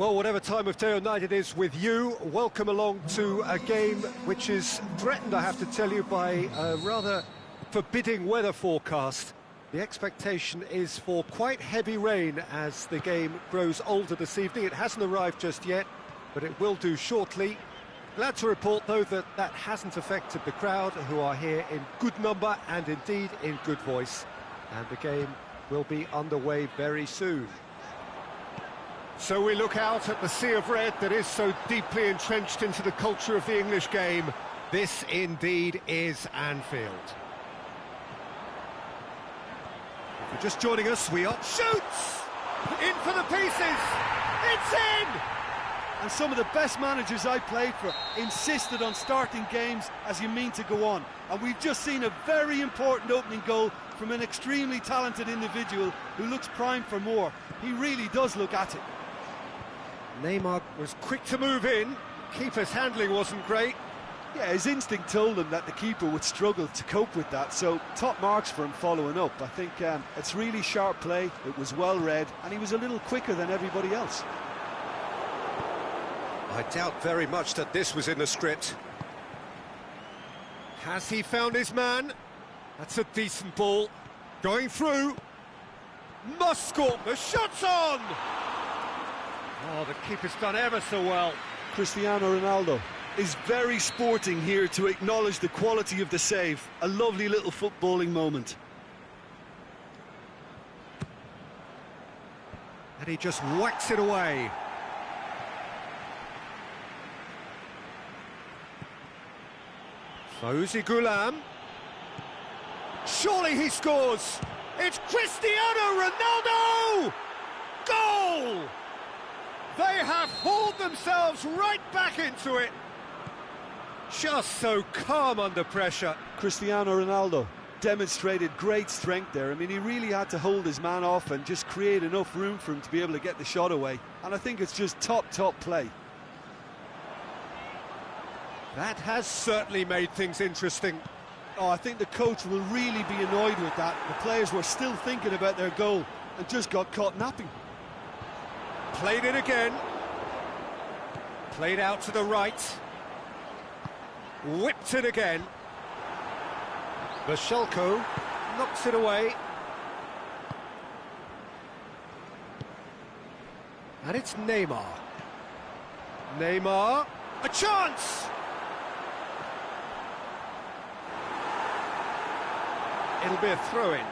Well, whatever time of day or night it is with you, welcome along to a game which is threatened, I have to tell you, by a rather forbidding weather forecast. The expectation is for quite heavy rain as the game grows older this evening. It hasn't arrived just yet, but it will do shortly. Glad to report, though, that that hasn't affected the crowd, who are here in good number and indeed in good voice. And the game will be underway very soon. So we look out at the sea of red that is so deeply entrenched into the culture of the English game. This indeed is Anfield. If you're just joining us, we are... Shoots! In for the pieces! It's in! And some of the best managers I played for insisted on starting games as you mean to go on. And we've just seen a very important opening goal from an extremely talented individual who looks primed for more. He really does look at it. Neymar was quick to move in. Keeper's handling wasn't great. Yeah, his instinct told him that the keeper would struggle to cope with that, so top marks for him following up. I think it's really sharp play, it was well read, and he was a little quicker than everybody else. I doubt very much that this was in the script. Has he found his man? That's a decent ball. Going through. Must score. The shot's on! Oh, the keeper's done ever so well. Cristiano Ronaldo is very sporting here to acknowledge the quality of the save. A lovely little footballing moment. And he just whacks it away. Fawzi Ghulam. Surely he scores! It's Cristiano Ronaldo! Goal! They have hauled themselves right back into it. Just so calm under pressure. Cristiano Ronaldo demonstrated great strength there. I mean, he really had to hold his man off and just create enough room for him to be able to get the shot away. And I think it's just top play. That has certainly made things interesting. Oh, I think the coach will really be annoyed with that. The players were still thinking about their goal and just got caught napping. Played it again. Played out to the right. Whipped it again. Vashelko knocks it away. And it's Neymar. Neymar, a chance! It'll be a throw-in.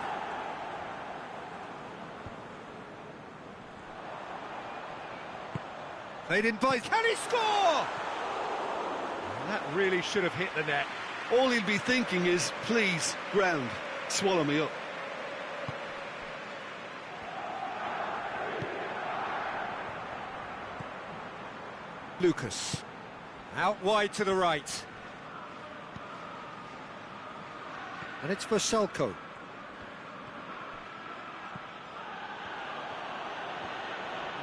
They'd invite. Can he score? That really should have hit the net. All he'll be thinking is, please, ground, swallow me up. Lucas. Out wide to the right. And it's Vashelko.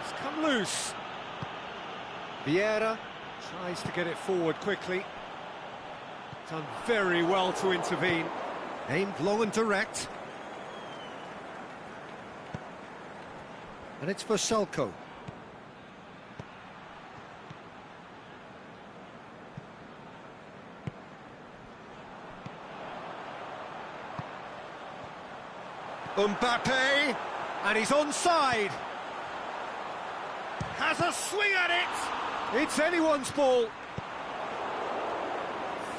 It's come loose. Vieira tries to get it forward quickly. Done very well to intervene. Aimed long and direct. And it's Vashelko. Mbappe, and he's onside. Has a swing at it. It's anyone's ball.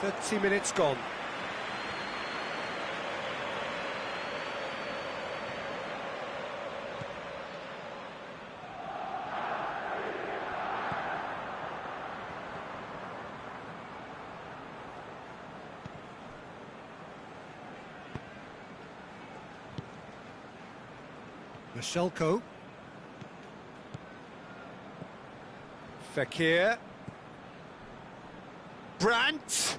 30 minutes gone. Vashelko. Fekir. Brandt.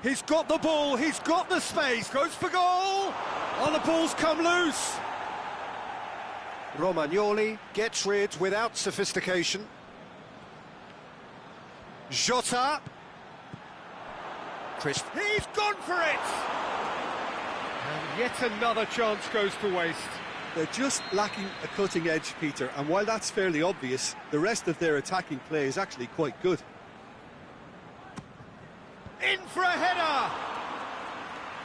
He's got the ball, he's got the space, goes for goal! Oh, the ball's come loose! Romagnoli gets rid without sophistication. Jota. He's gone for it! And yet another chance goes to waste. They're just lacking a cutting edge, Peter, and while that's fairly obvious, the rest of their attacking play is actually quite good. In for a header!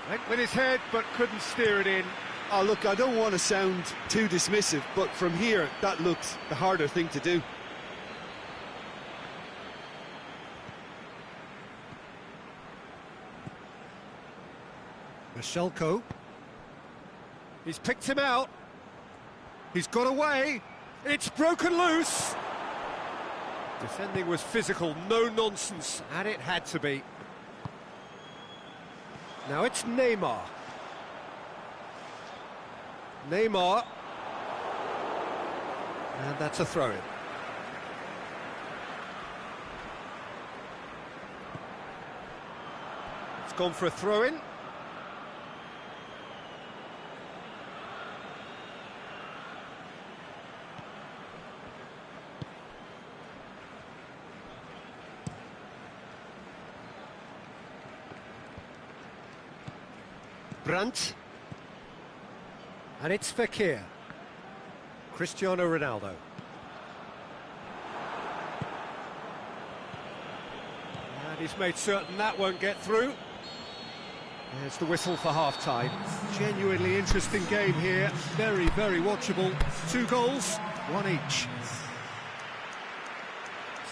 Went with his head, but couldn't steer it in. Oh, look, I don't want to sound too dismissive, but from here, that looked the harder thing to do. Mashelko. He's picked him out. He's got away. It's broken loose. Defending was physical, no nonsense, and it had to be. Now it's Neymar. Neymar. And that's a throw-in. It's gone for a throw-in. Brandt, and it's Fekir. Cristiano Ronaldo. And he's made certain that won't get through. There's the whistle for half-time. Genuinely interesting game here. Very, very watchable. 2 goals, 1 each.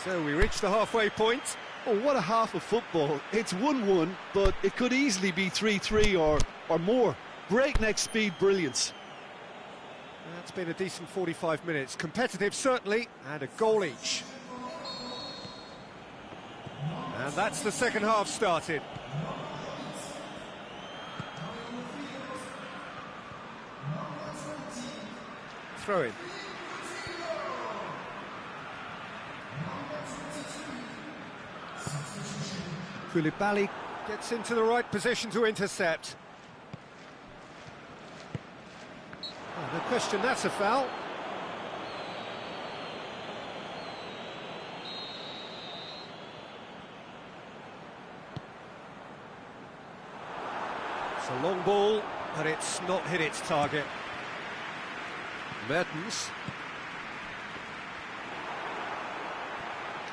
So we reach the halfway point. Oh, what a half of football. It's 1-1, but it could easily be 3-3 or more. Breakneck speed brilliance. That's been a decent 45 minutes. Competitive, certainly, and a goal each. And that's the second half started. Throw in. Koulibaly gets into the right position to intercept. Oh, no question, that's a foul. It's a long ball, but it's not hit its target. Mertens.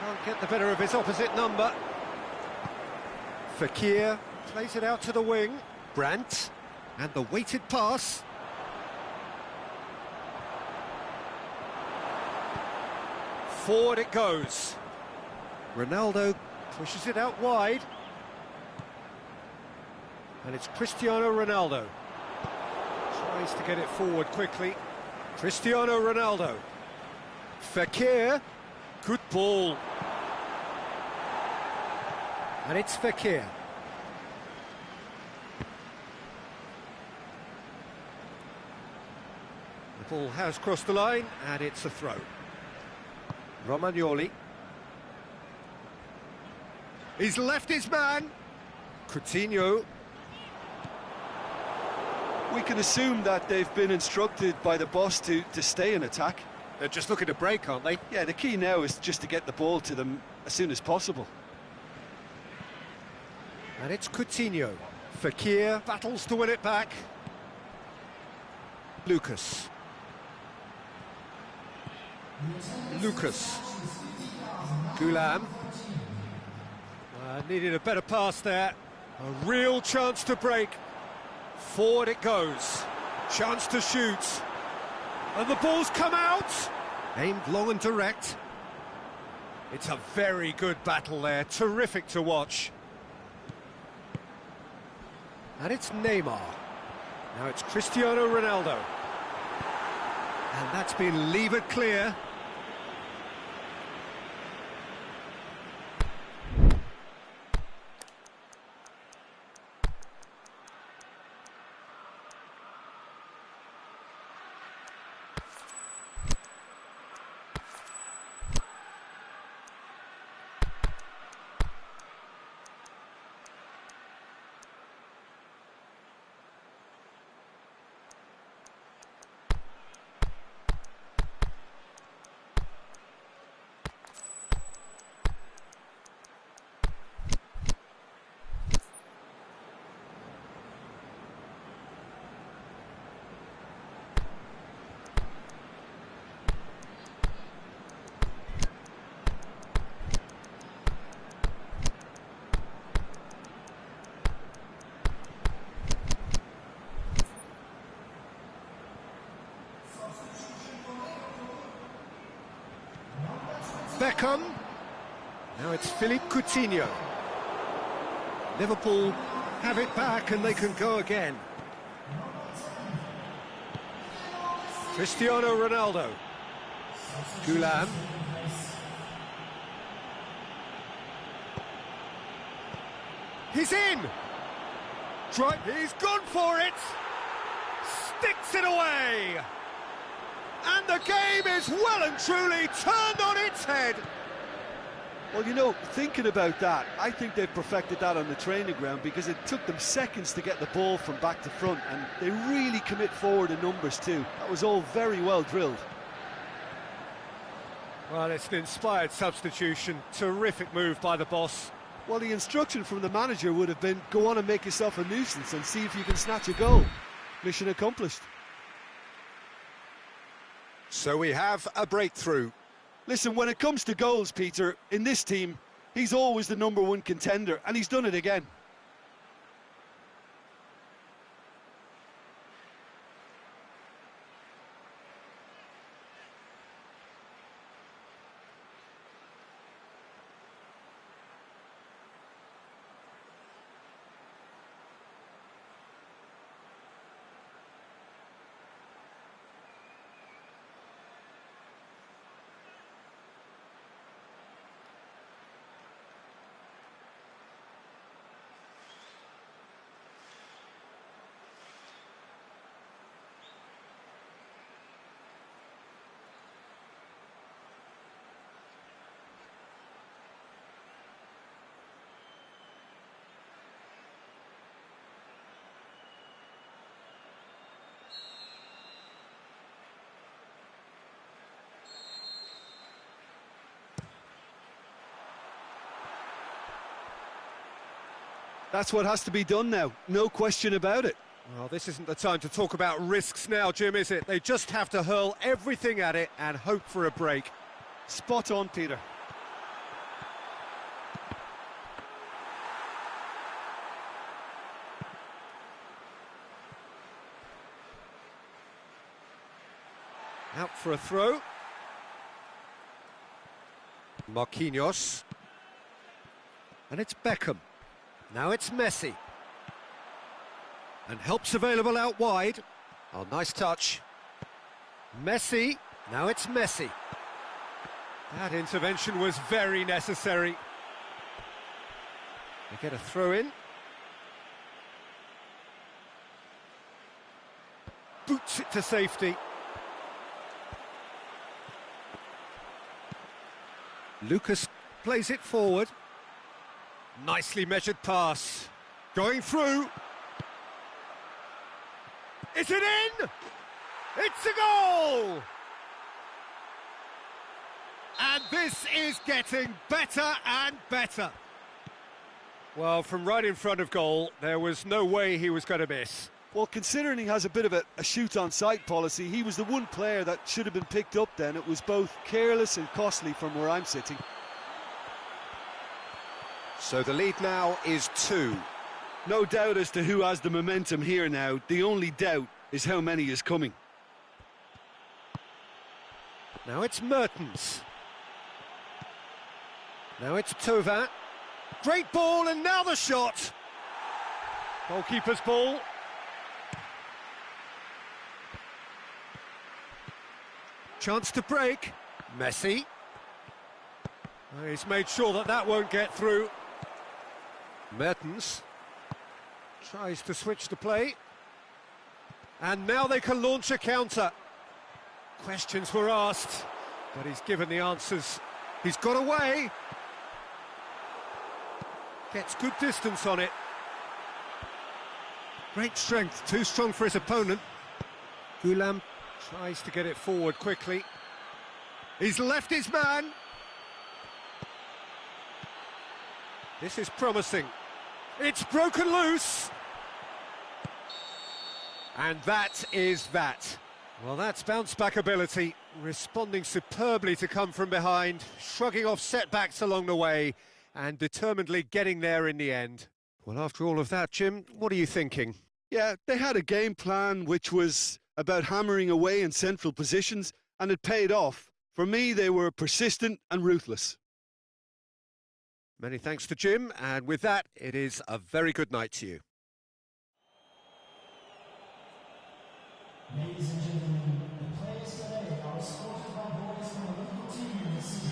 Can't get the better of his opposite number. Fekir plays it out to the wing. Brandt, and the weighted pass. Forward it goes. Ronaldo pushes it out wide. And it's Cristiano Ronaldo. Tries to get it forward quickly. Cristiano Ronaldo. Fekir. Good ball. And it's Fekir. The ball has crossed the line, and it's a throw. Romagnoli. He's left his man. Coutinho. We can assume that they've been instructed by the boss to stay in attack. They're just looking to break, aren't they? Yeah, the key now is just to get the ball to them as soon as possible. And it's Coutinho. Fekir battles to win it back. Lucas. Gulam. Needed a better pass there. A real chance to break. Forward it goes. Chance to shoot. And the ball's come out. Aimed long and direct. It's a very good battle there. Terrific to watch. And it's Neymar. Now it's Cristiano Ronaldo. And that's been levered clear. Beckham. Now it's Philippe Coutinho. Liverpool have it back and they can go again. Cristiano Ronaldo. Gulam. He's in! He's gone for it! Sticks it away! And the game is well and truly turned on its head! Well, you know, thinking about that, I think they've perfected that on the training ground because it took them seconds to get the ball from back to front, and they really commit forward in numbers too. That was all very well drilled. Well, it's an inspired substitution. Terrific move by the boss. Well, the instruction from the manager would have been, go on and make yourself a nuisance and see if you can snatch a goal. Mission accomplished. So we have a breakthrough. Listen, when it comes to goals, Peter, in this team, he's always the #1 contender, and he's done it again. That's what has to be done now, no question about it. Well, this isn't the time to talk about risks now, Jim, is it? They just have to hurl everything at it and hope for a break. Spot on, Peter. Out for a throw. Marquinhos. And it's Beckham. Now it's Messi. And help's available out wide. Oh, nice touch. Messi. Now it's Messi. That intervention was very necessary. They get a throw in. Boots it to safety. Lucas plays it forward. Nicely measured pass. Going through. Is it in? It's a goal! And this is getting better and better. Well, from right in front of goal, there was no way he was going to miss. Well, considering he has a bit of a shoot-on-sight policy, he was the one player that should have been picked up then. It was both careless and costly from where I'm sitting. So the lead now is 2. No doubt as to who has the momentum here now. The only doubt is how many is coming. Now it's Mertens. Now it's Thauvin. Great ball, and now the shot. Goalkeeper's ball. Chance to break. Messi. He's made sure that that won't get through. Mertens tries to switch the play. And now they can launch a counter. Questions were asked, but he's given the answers. He's got away. Gets good distance on it. Great strength, too strong for his opponent. Gulam tries to get it forward quickly. He's left his man. This is promising. It's broken loose. And that is that. Well, that's bounce-back ability, responding superbly to come from behind, shrugging off setbacks along the way, and determinedly getting there in the end. Well, after all of that, Jim, what are you thinking? Yeah, they had a game plan which was about hammering away in central positions, and it paid off. For me, they were persistent and ruthless. Many thanks to Jim, and with that, it is a very good night to you. Ladies and gentlemen, the players today are escorted by boys from the local team in the city.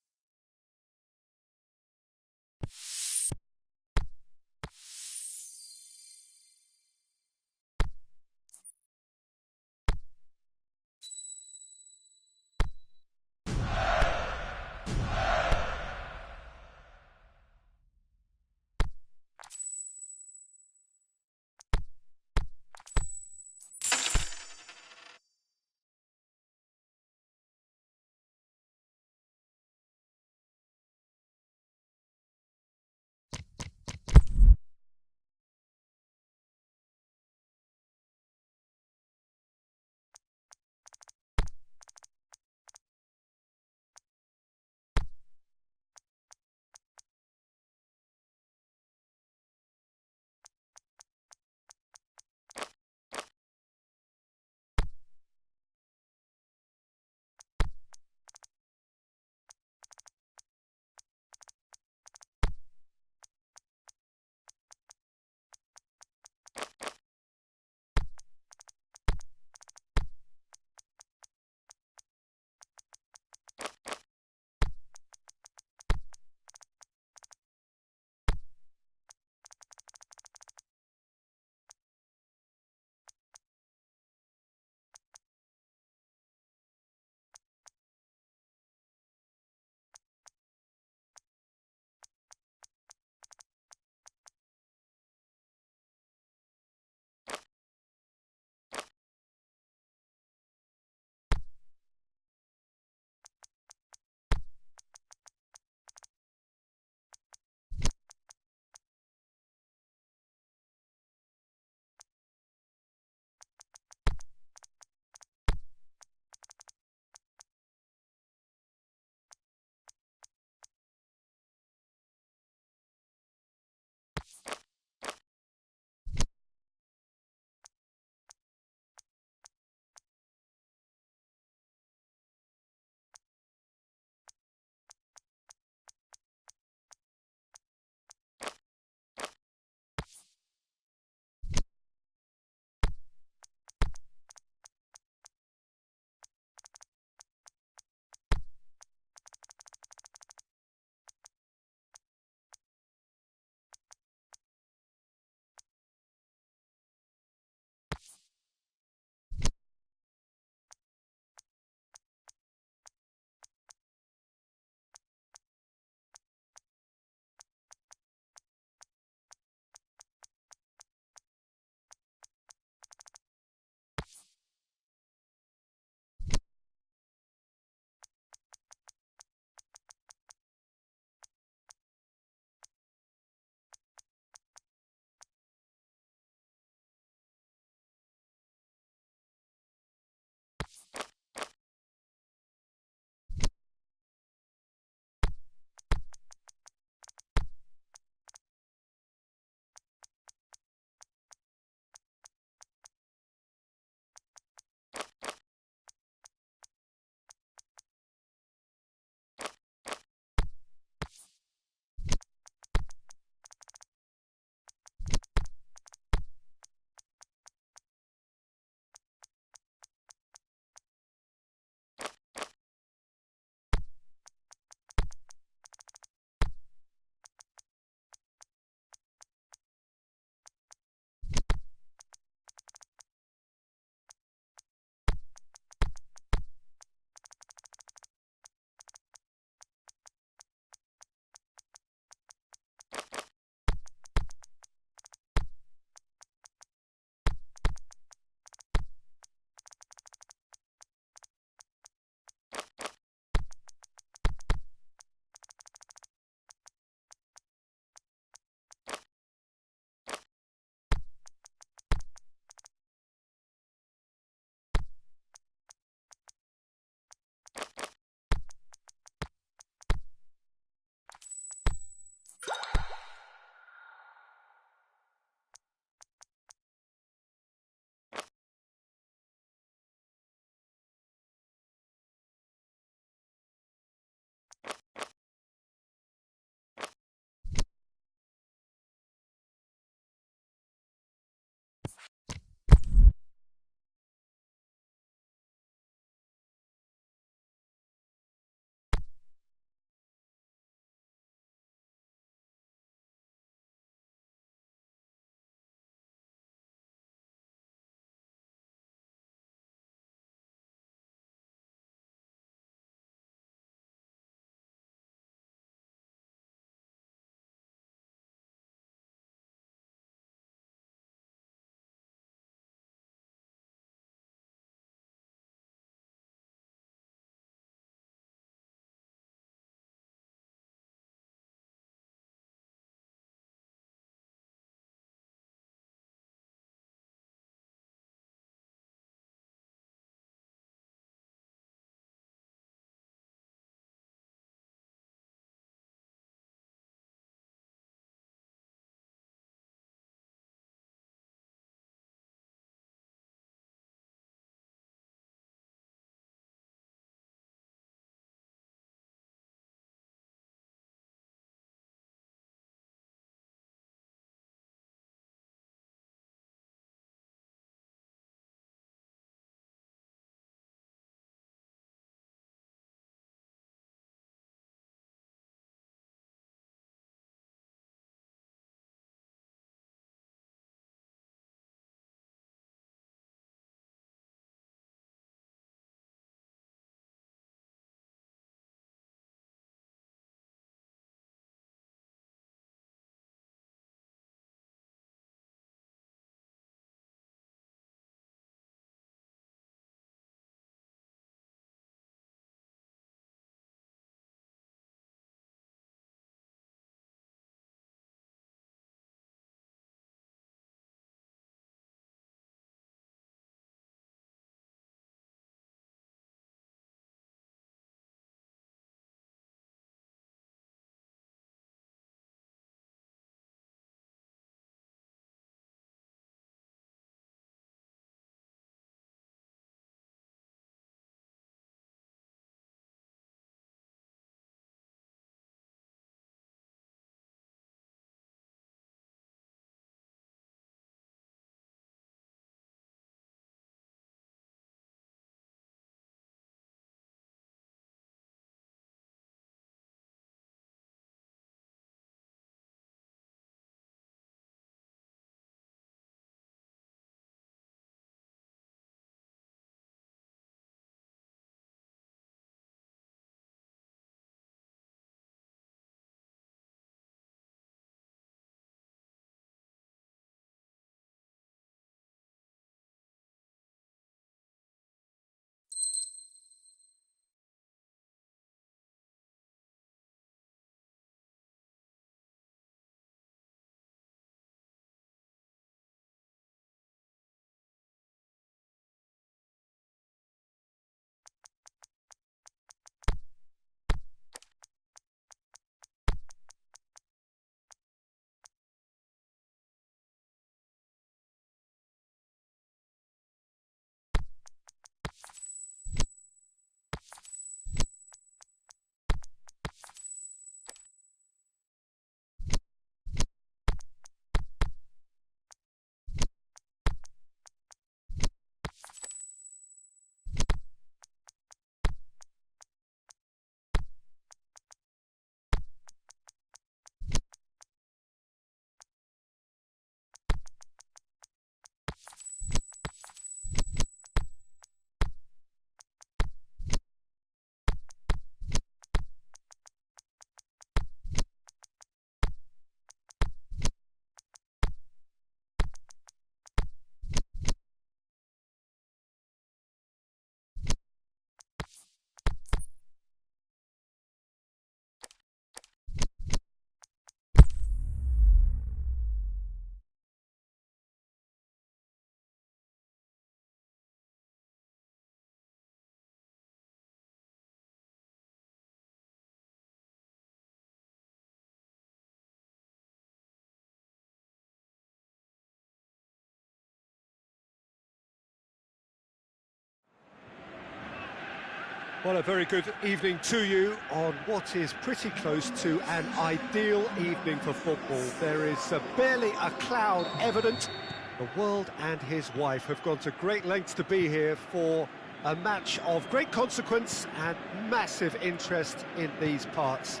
Well, a very good evening to you on what is pretty close to an ideal evening for football. There is barely a cloud evident. The world and his wife have gone to great lengths to be here for a match of great consequence and massive interest in these parts.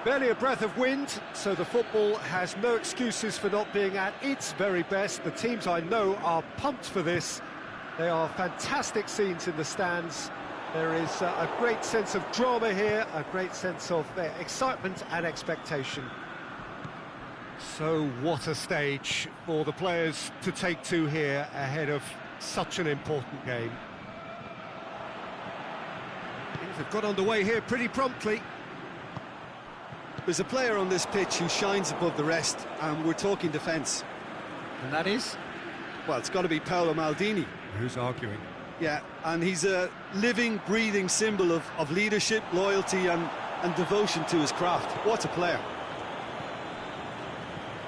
Barely a breath of wind, so the football has no excuses for not being at its very best. The teams I know are pumped for this. They are fantastic scenes in the stands. There is a great sense of drama here, a great sense of excitement and expectation. So what a stage for the players to take to here ahead of such an important game. Things have got underway here pretty promptly. There's a player on this pitch who shines above the rest, and we're talking defence. And that is? Well, it's got to be Paolo Maldini. Who's arguing? Yeah, and he's a living, breathing symbol of leadership, loyalty and devotion to his craft. What a player.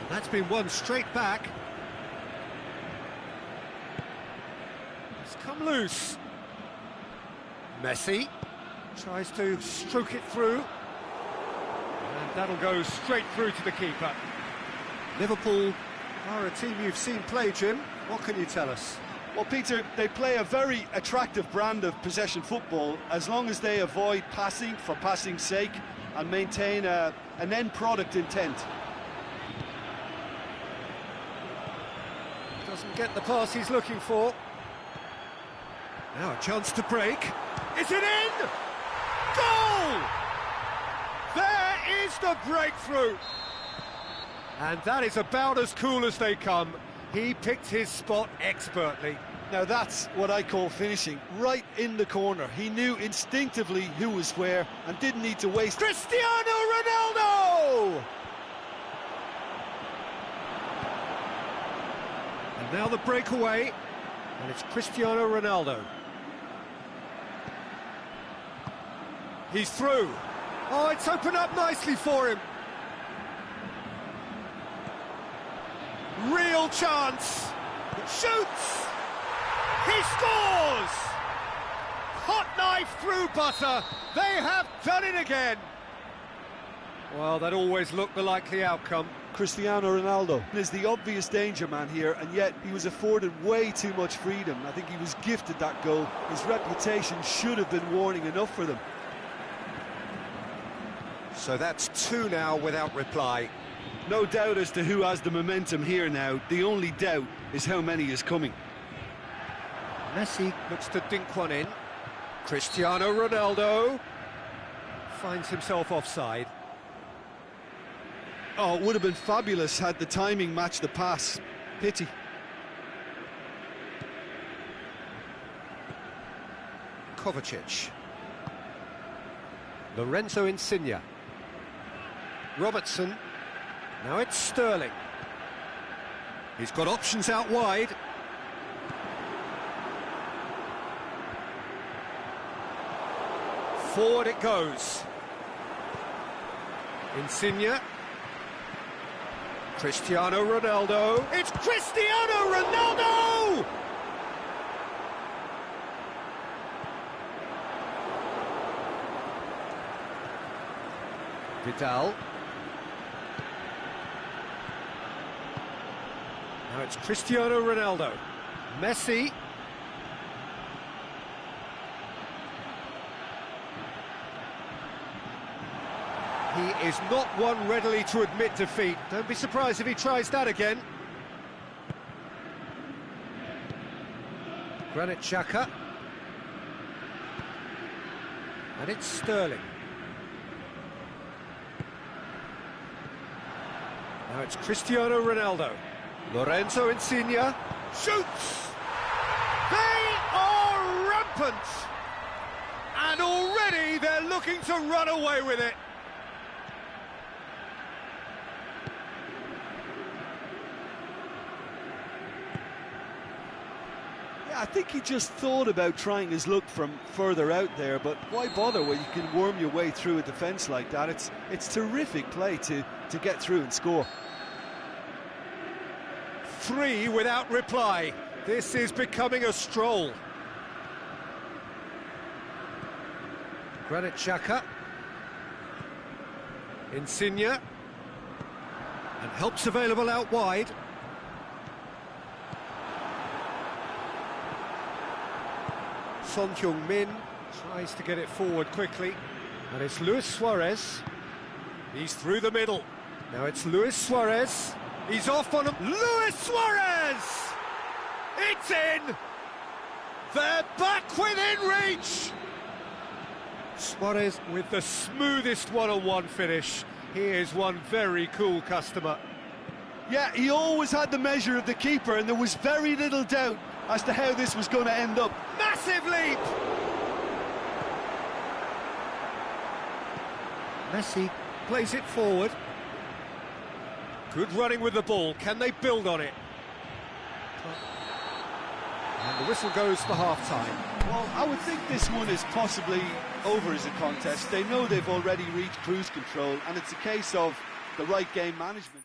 That's been won straight back. It's come loose. Messi tries to stroke it through. And that'll go straight through to the keeper. Liverpool are a team you've seen play, Jim. What can you tell us? Well, Peter, they play a very attractive brand of possession football as long as they avoid passing for passing's sake and maintain an end product intent. Doesn't get the pass he's looking for. Now a chance to break. Is it in? Goal! There is the breakthrough. And that is about as cool as they come. He picked his spot expertly. Now that's what I call finishing, right in the corner. He knew instinctively who was where and didn't need to waste. Cristiano Ronaldo! And now the breakaway, and it's Cristiano Ronaldo. He's through. Oh, it's opened up nicely for him. Real chance. Shoots. He scores. Hot knife through butter. They have done it again. Well, that always looked the likely outcome. Cristiano Ronaldo is the obvious danger man here, and yet he was afforded way too much freedom. I think he was gifted that goal. His reputation should have been warning enough for them. So that's two now without reply. No doubt as to who has the momentum here now. The only doubt is how many is coming. Messi looks to dink one in. Cristiano Ronaldo finds himself offside. Oh, it would have been fabulous had the timing matched the pass. Pity. Kovacic. Lorenzo Insigne. Robertson. Now it's Sterling. He's got options out wide. Forward it goes. Insigne. Cristiano Ronaldo. It's Cristiano Ronaldo! Vidal. Now it's Cristiano Ronaldo. Messi. He is not one readily to admit defeat. Don't be surprised if he tries that again. Granit Xhaka. And it's Sterling. Now it's Cristiano Ronaldo. Lorenzo Insigne shoots! They are rampant! And already they're looking to run away with it. Yeah, I think he just thought about trying his luck from further out there, but why bother when you can worm your way through a defence like that? It's terrific play to get through and score. Three without reply. This is becoming a stroll. Granit Xhaka. Insigne. And help's available out wide. Son Heung-min tries to get it forward quickly. And it's Luis Suarez. He's through the middle. Now it's Luis Suarez. He's off on him. Luis Suarez! It's in! They're back within reach! Suarez with the smoothest one-on-one finish. He is one very cool customer. Yeah, he always had the measure of the keeper, and there was very little doubt as to how this was going to end up. Massive leap! Messi plays it forward. Good running with the ball. Can they build on it? And the whistle goes for half-time. Well, I would think this one is possibly over as a contest. They know they've already reached cruise control, and it's a case of the right game management.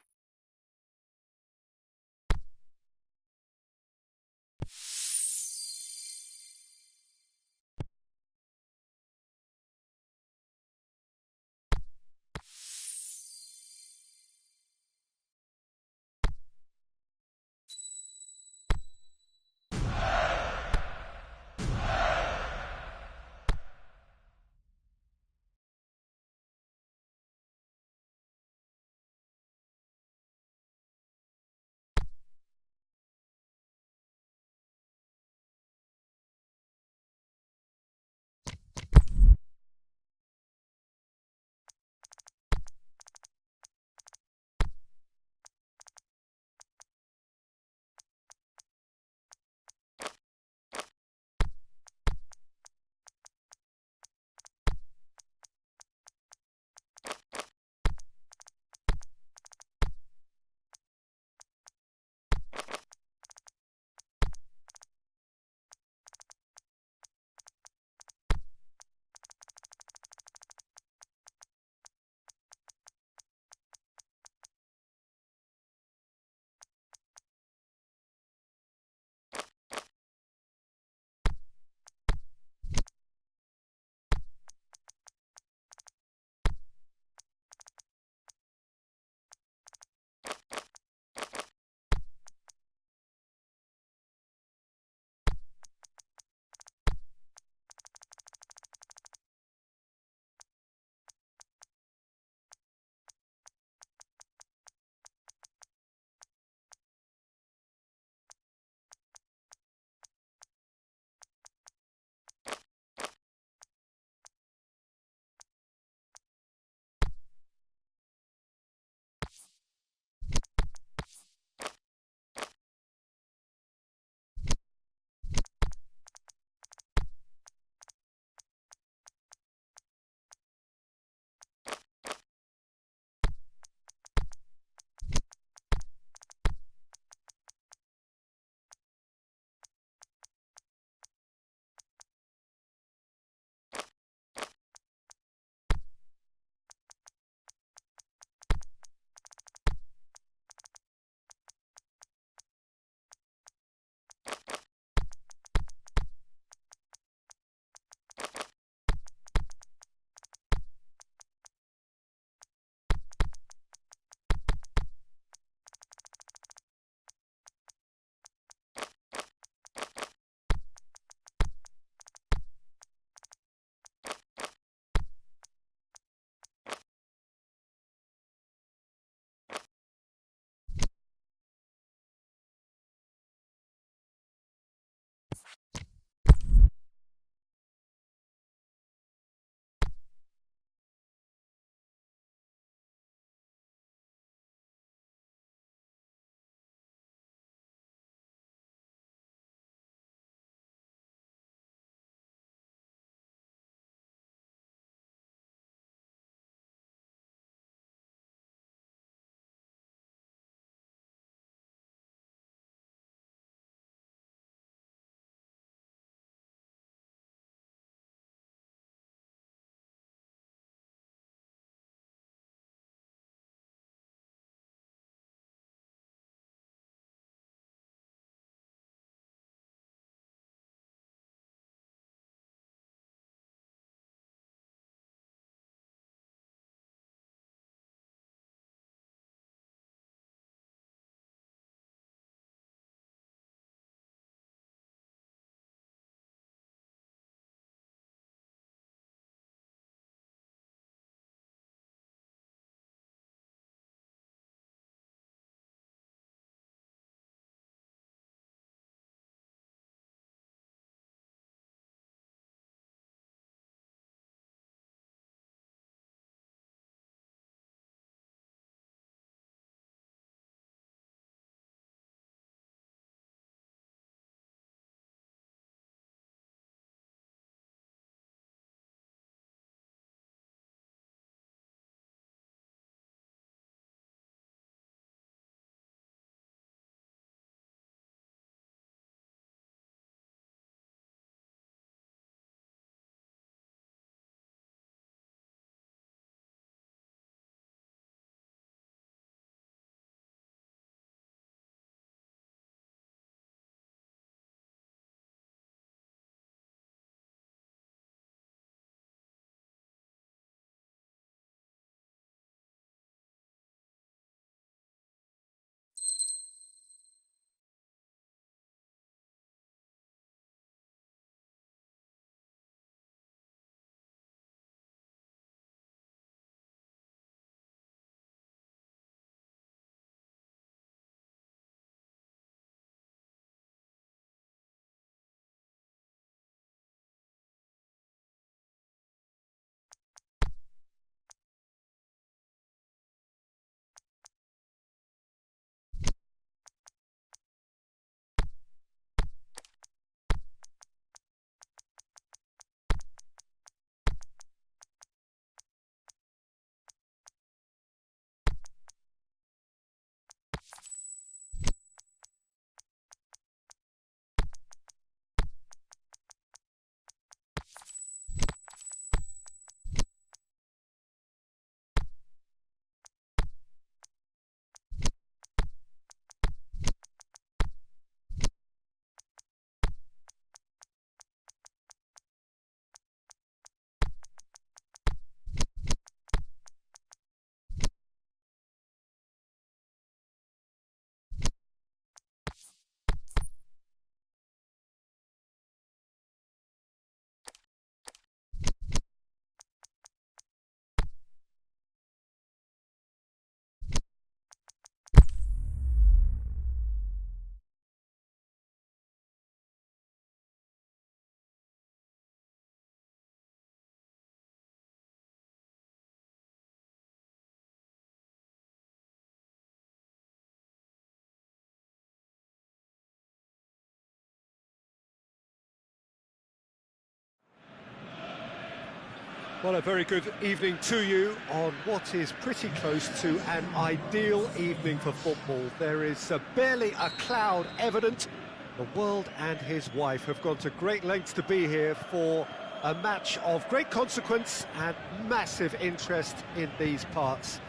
Well, a very good evening to you on what is pretty close to an ideal evening for football. There is barely a cloud evident. The world and his wife have gone to great lengths to be here for a match of great consequence and massive interest in these parts.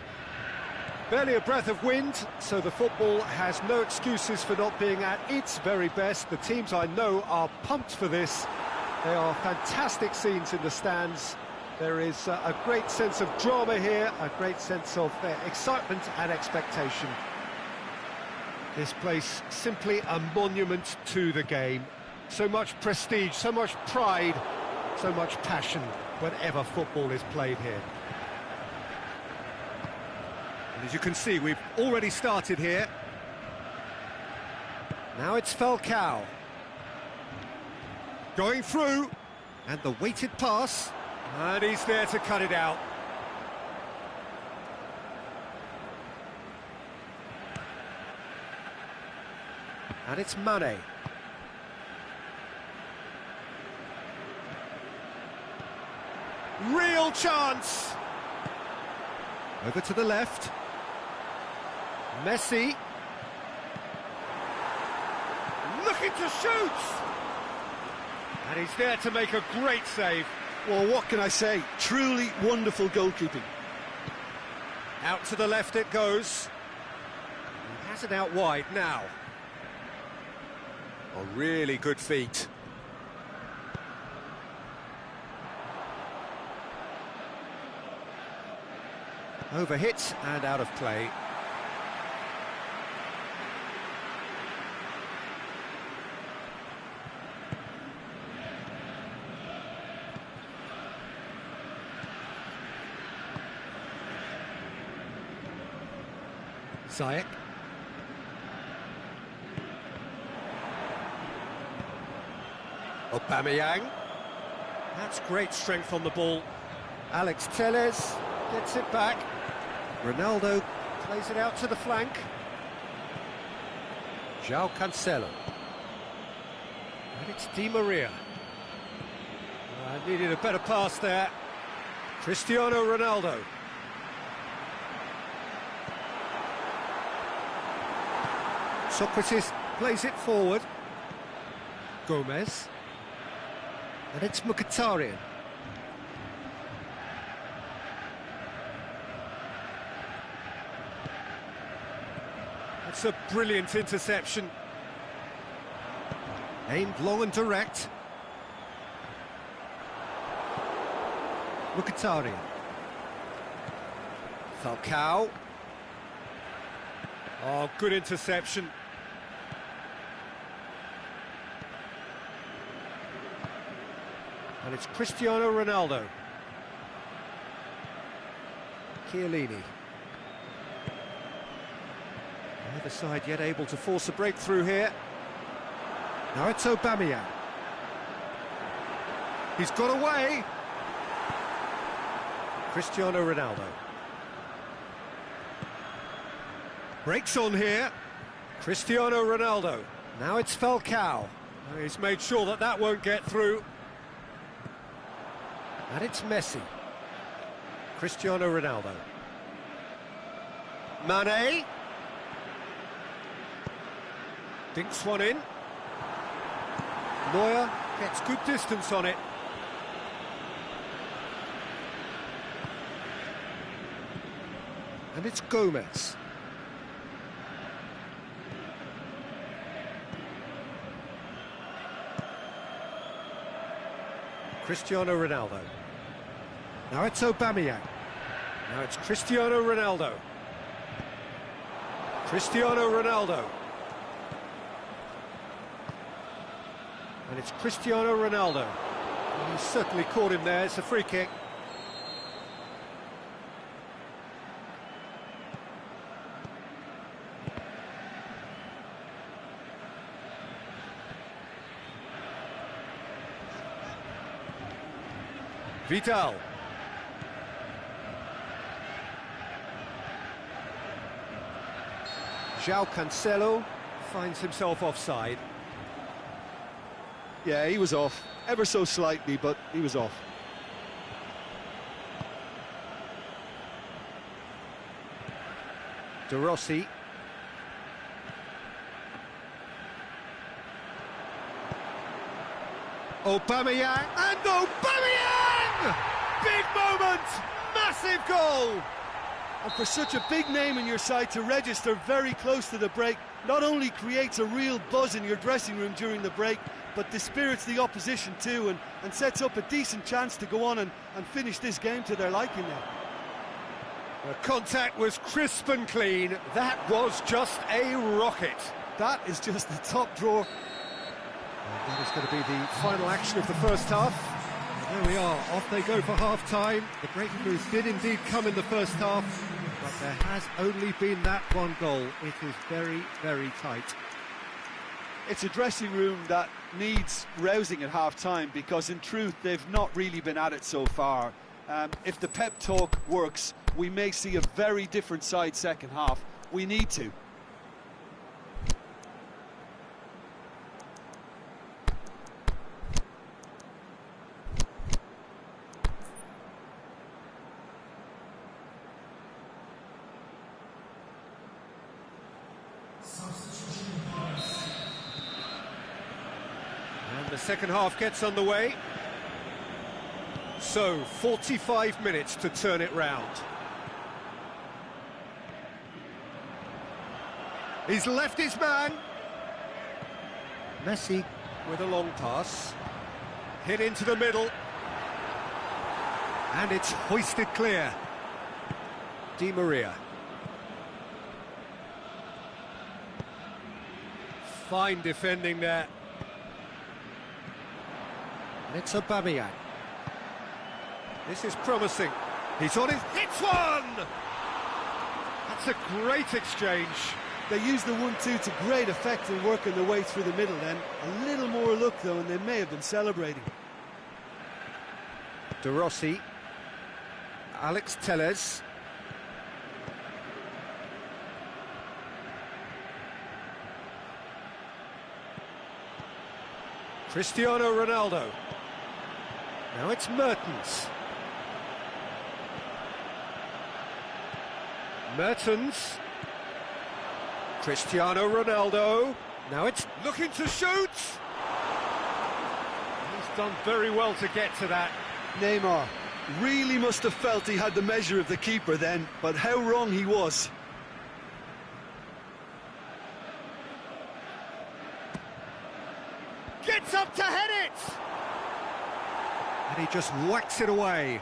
Barely a breath of wind, so the football has no excuses for not being at its very best. The teams I know are pumped for this. They are fantastic scenes in the stands. There is a great sense of drama here, a great sense of excitement and expectation. This place simply a monument to the game. So much prestige, so much pride, so much passion whenever football is played here. And as you can see, we've already started here. Now it's Falcao. Going through, and the weighted pass. And he's there to cut it out. And it's Mane. Real chance! Over to the left. Messi. Looking to shoot! And he's there to make a great save. Well, what can I say? Truly wonderful goalkeeping. Out to the left it goes. He has it out wide now. Oh, really good feet. Overhit and out of play. Ziyech. Aubameyang. That's great strength on the ball. Alex Telles gets it back. Ronaldo plays it out to the flank. João Cancelo. And it's Di Maria. Needed a better pass there. Cristiano Ronaldo. Socrates plays it forward. Gomez. And it's Mkhitaryan. That's a brilliant interception. Aimed long and direct. Mkhitaryan. Falcao. Oh, good interception. And it's Cristiano Ronaldo. Chiellini. Neither side yet able to force a breakthrough here. Now it's Aubameyang. He's got away. Cristiano Ronaldo. Breaks on here. Cristiano Ronaldo. Now it's Falcao. He's made sure that that won't get through. And it's Messi. Cristiano Ronaldo. Mane. Dinks one in. Neuer gets good distance on it. And it's Gomez. Cristiano Ronaldo. Now it's Aubameyang. Now it's Cristiano Ronaldo. Cristiano Ronaldo. And it's Cristiano Ronaldo. And he's certainly caught him there. It's a free kick. Vidal. João Cancelo finds himself offside. Yeah, he was off, ever so slightly, but he was off. De Rossi. Aubameyang, and Aubameyang! Big moment! Massive goal! And for such a big name in your side to register very close to the break, not only creates a real buzz in your dressing room during the break, but dispirits the opposition too, and sets up a decent chance to go on and finish this game to their liking now. The contact was crisp and clean. That was just a rocket. That is just the top drawer. And that is going to be the final action of the first half. And there we are, off they go for half-time. The breaking news did indeed come in the first half, but there has only been that one goal. It is very, very tight. It's a dressing room that needs rousing at half-time, because in truth they've not really been at it so far. If the pep talk works, we may see a very different side second half. We need to. And the second half gets underway. So, 45 minutes to turn it round. He's left his man. Messi with a long pass. Hit into the middle. And it's hoisted clear. Di Maria. Fine defending there. And it's Aubameyang. This is promising. He's on his... Hits one! That's a great exchange. They used the 1-2 to great effect in working their way through the middle then. A little more luck though, and they may have been celebrating. De Rossi. Alex Telles. Cristiano Ronaldo. Now it's Mertens. Mertens. Cristiano Ronaldo. Now it's looking to shoot. He's done very well to get to that. Neymar really must have felt he had the measure of the keeper then, but how wrong he was. Gets up to head it! And he just whacks it away.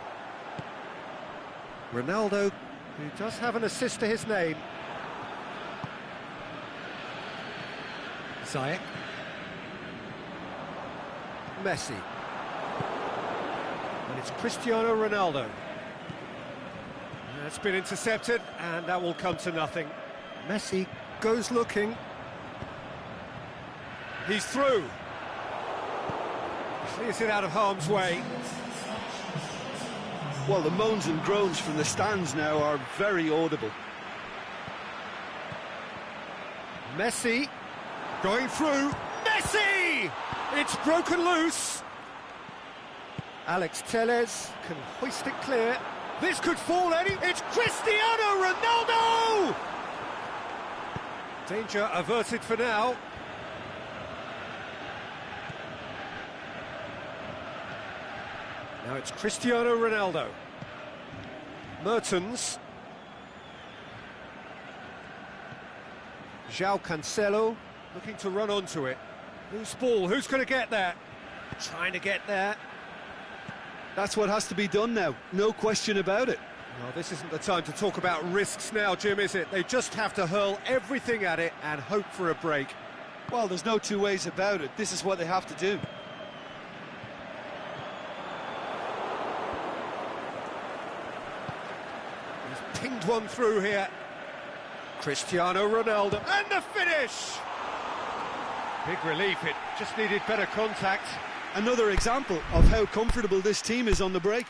Ronaldo, who does have an assist to his name. Ziyech. Messi. And it's Cristiano Ronaldo. That's been intercepted, and that will come to nothing. Messi goes looking. He's through. Clears it out of harm's way. Well, the moans and groans from the stands now are very audible. Messi going through. Messi! It's broken loose. Alex Telles can hoist it clear. This could fall any... It's Cristiano Ronaldo! Danger averted for now. Now it's Cristiano Ronaldo. Mertens. João Cancelo looking to run onto it. Loose ball, who's going to get there? Trying to get there. That's what has to be done now, no question about it. Well, this isn't the time to talk about risks now, Jim, is it? They just have to hurl everything at it and hope for a break. Well, there's no two ways about it. This is what they have to do. He's pinged one through here. Cristiano Ronaldo, and the finish! Big relief, it just needed better contact. Another example of how comfortable this team is on the break.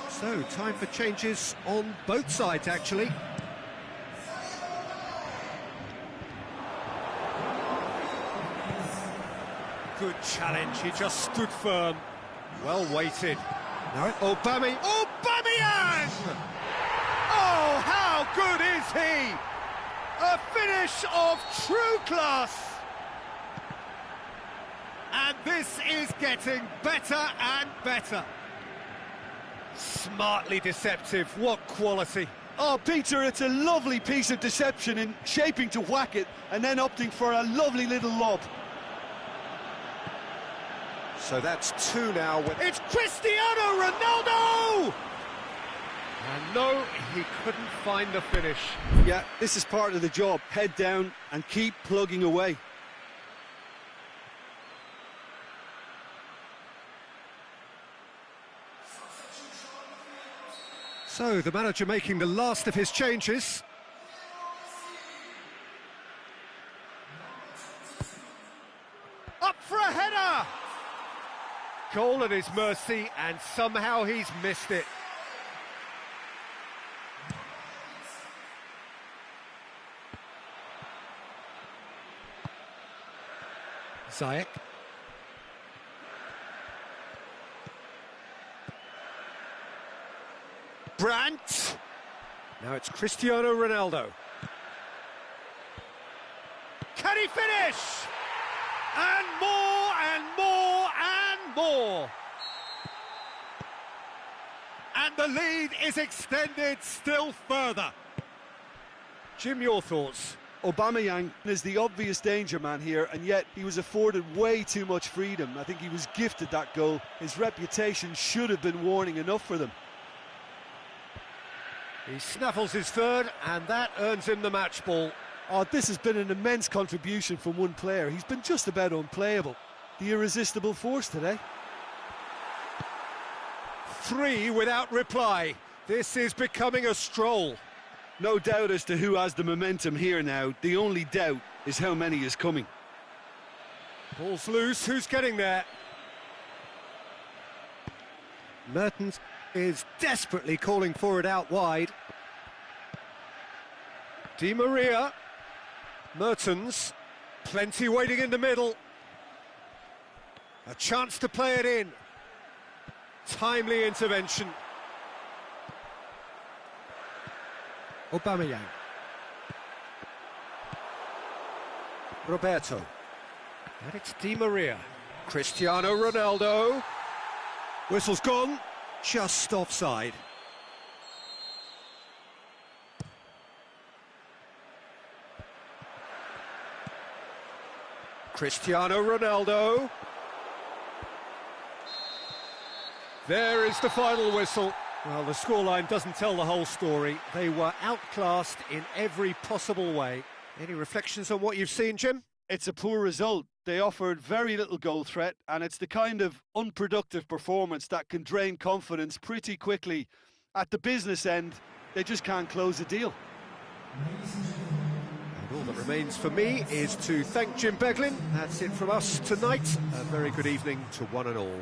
So, time for changes on both sides, actually. good challenge. He just stood firm. Well weighted. No, Aubameyang! Oh, how good is he? A finish of true class. And this is getting better and better. Smartly deceptive, what quality. Oh, Peter, it's a lovely piece of deception in shaping to whack it and then opting for a lovely little lob. So that's two now. It's Cristiano Ronaldo! And no, he couldn't find the finish. Yeah, this is part of the job. Head down and keep plugging away. So, the manager making the last of his changes. Up for a header! Goal at his mercy, and somehow he's missed it. Ziyech. Brandt. Now it's Cristiano Ronaldo. Can he finish? And more and more and more. And the lead is extended still further. Jim, your thoughts? Aubameyang is the obvious danger man here, and yet he was afforded way too much freedom. I think he was gifted that goal. His reputation should have been warning enough for them. He snaffles his third, and that earns him the match ball. Oh, this has been an immense contribution from one player. He's been just about unplayable. The irresistible force today. 3 without reply. This is becoming a stroll. No doubt as to who has the momentum here now. The only doubt is how many is coming. Ball's loose. Who's getting there? Mertens is desperately calling for it out wide. Di Maria. Mertens. Plenty waiting in the middle. A chance to play it in. Timely intervention. Aubameyang. Roberto. And it's Di Maria. Cristiano Ronaldo. Whistle's gone. Just offside. Cristiano Ronaldo. There is the final whistle. Well, the scoreline doesn't tell the whole story. They were outclassed in every possible way. Any reflections on what you've seen, Jim? It's a poor result. They offered very little goal threat, and it's the kind of unproductive performance that can drain confidence pretty quickly. At the business end, they just can't close a deal. And all that remains for me is to thank Jim Beglin. That's it from us tonight. A very good evening to one and all.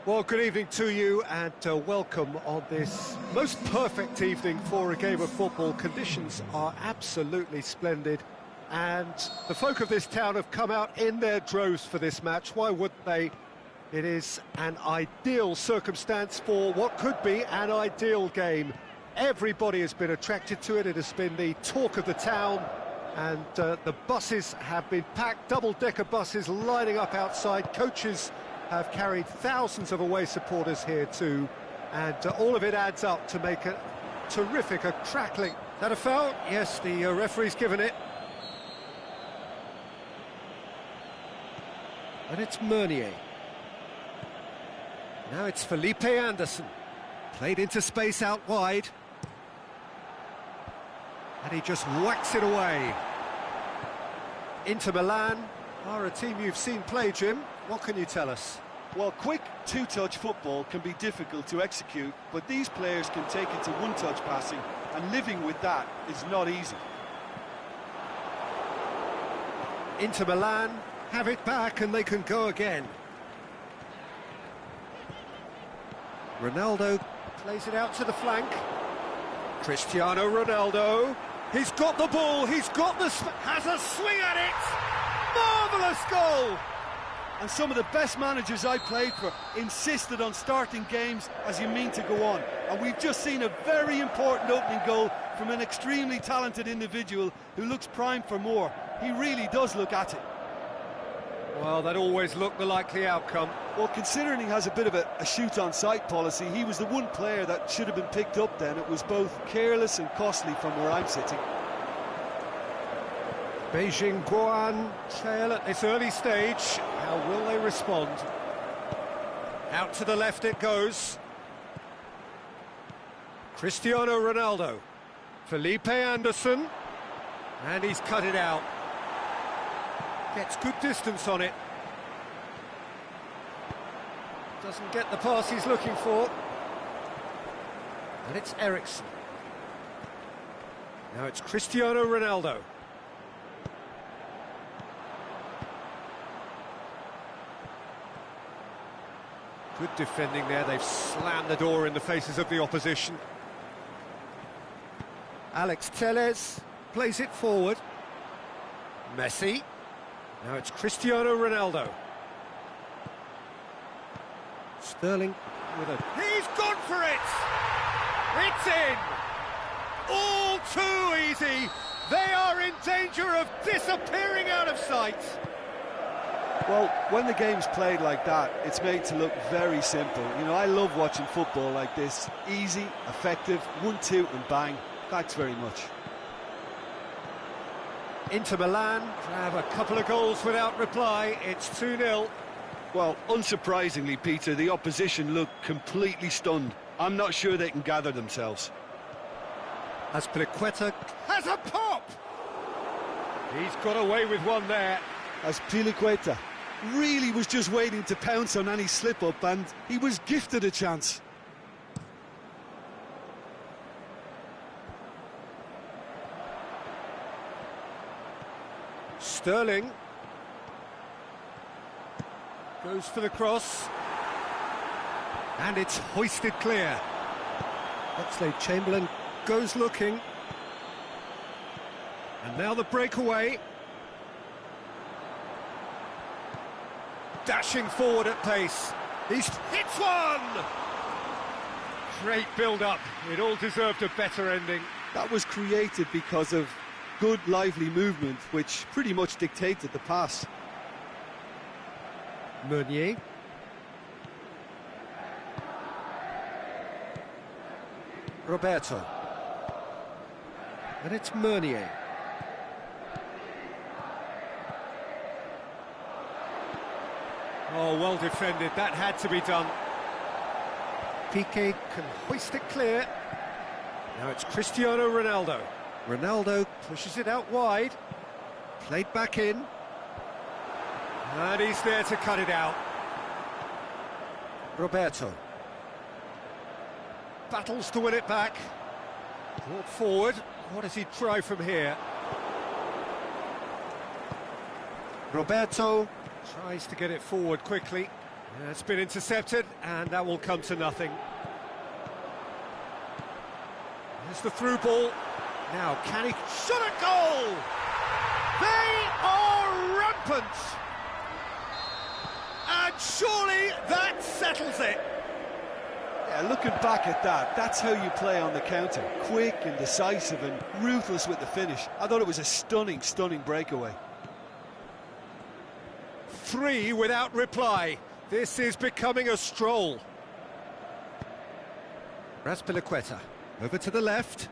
Well, good evening to you and welcome on this most perfect evening for a game of football. Conditions are absolutely splendid and the folk of this town have come out in their droves for this match. Why wouldn't they? It is an ideal circumstance for what could be an ideal game. Everybody has been attracted to it. It has been the talk of the town and the buses have been packed, double-decker buses lining up outside. Coaches have carried thousands of away supporters here too, and all of it adds up to make a terrific, a crackling. That a foul? Yes, the referee's given it. And it's Meunier. Now it's Felipe Anderson. Played into space out wide. And he just whacks it away. Inter Milan are a team you've seen play, Jim. What can you tell us? Well, quick two-touch football can be difficult to execute, but these players can take it to one-touch passing, and living with that is not easy. Inter Milan have it back and they can go again. Ronaldo plays it out to the flank. Cristiano Ronaldo. He's got the ball, he's got the... has a swing at it! Marvellous goal! And some of the best managers I played for insisted on starting games as you mean to go on. And we've just seen a very important opening goal from an extremely talented individual who looks primed for more. He really does look at it. Well, that always looked the likely outcome. Well, considering he has a bit of a shoot-on-sight policy, he was the one player that should have been picked up then. It was both careless and costly from where I'm sitting. Beijing Guoan trail at this early stage. How will they respond? Out to the left it goes. Cristiano Ronaldo. Felipe Anderson. And he's cut it out. Gets good distance on it. Doesn't get the pass he's looking for. And it's Eriksen. Now it's Cristiano Ronaldo. Good defending there. They've slammed the door in the faces of the opposition. Alex Telles plays it forward. Messi. Now it's Cristiano Ronaldo. Sterling with a... He's gone for it! It's in! All too easy! They are in danger of disappearing out of sight! Well, when the game's played like that, it's made to look very simple. You know, I love watching football like this. Easy, effective, 1-2 and bang. Thanks very much. Inter Milan have a couple of goals without reply. It's 2-0. Well, unsurprisingly, Peter, the opposition look completely stunned. I'm not sure they can gather themselves. Azpilicueta has a pop! He's got away with one there. Azpilicueta really was just waiting to pounce on any slip-up, and he was gifted a chance. Sterling goes for the cross and it's hoisted clear. Oxlade-Chamberlain goes looking and now the breakaway, dashing forward at pace. He's hits one. Great build-up. It all deserved a better ending. That was created because of good, lively movement, which pretty much dictated the pass. Meunier. Roberto. And it's Meunier. Oh, well defended. That had to be done. Piqué can hoist it clear. Now it's Cristiano Ronaldo. Ronaldo pushes it out wide. Played back in. And he's there to cut it out. Roberto. Battles to win it back. Brought forward. What does he try from here? Roberto tries to get it forward quickly. Yeah, it's been intercepted, and that will come to nothing. There's the through ball. Now, can he shot a goal? They are rampant! And surely that settles it. Yeah, looking back at that, that's how you play on the counter. Quick and decisive and ruthless with the finish. I thought it was a stunning, stunning breakaway. 3 without reply. This is becoming a stroll. Raspilicueta over to the left.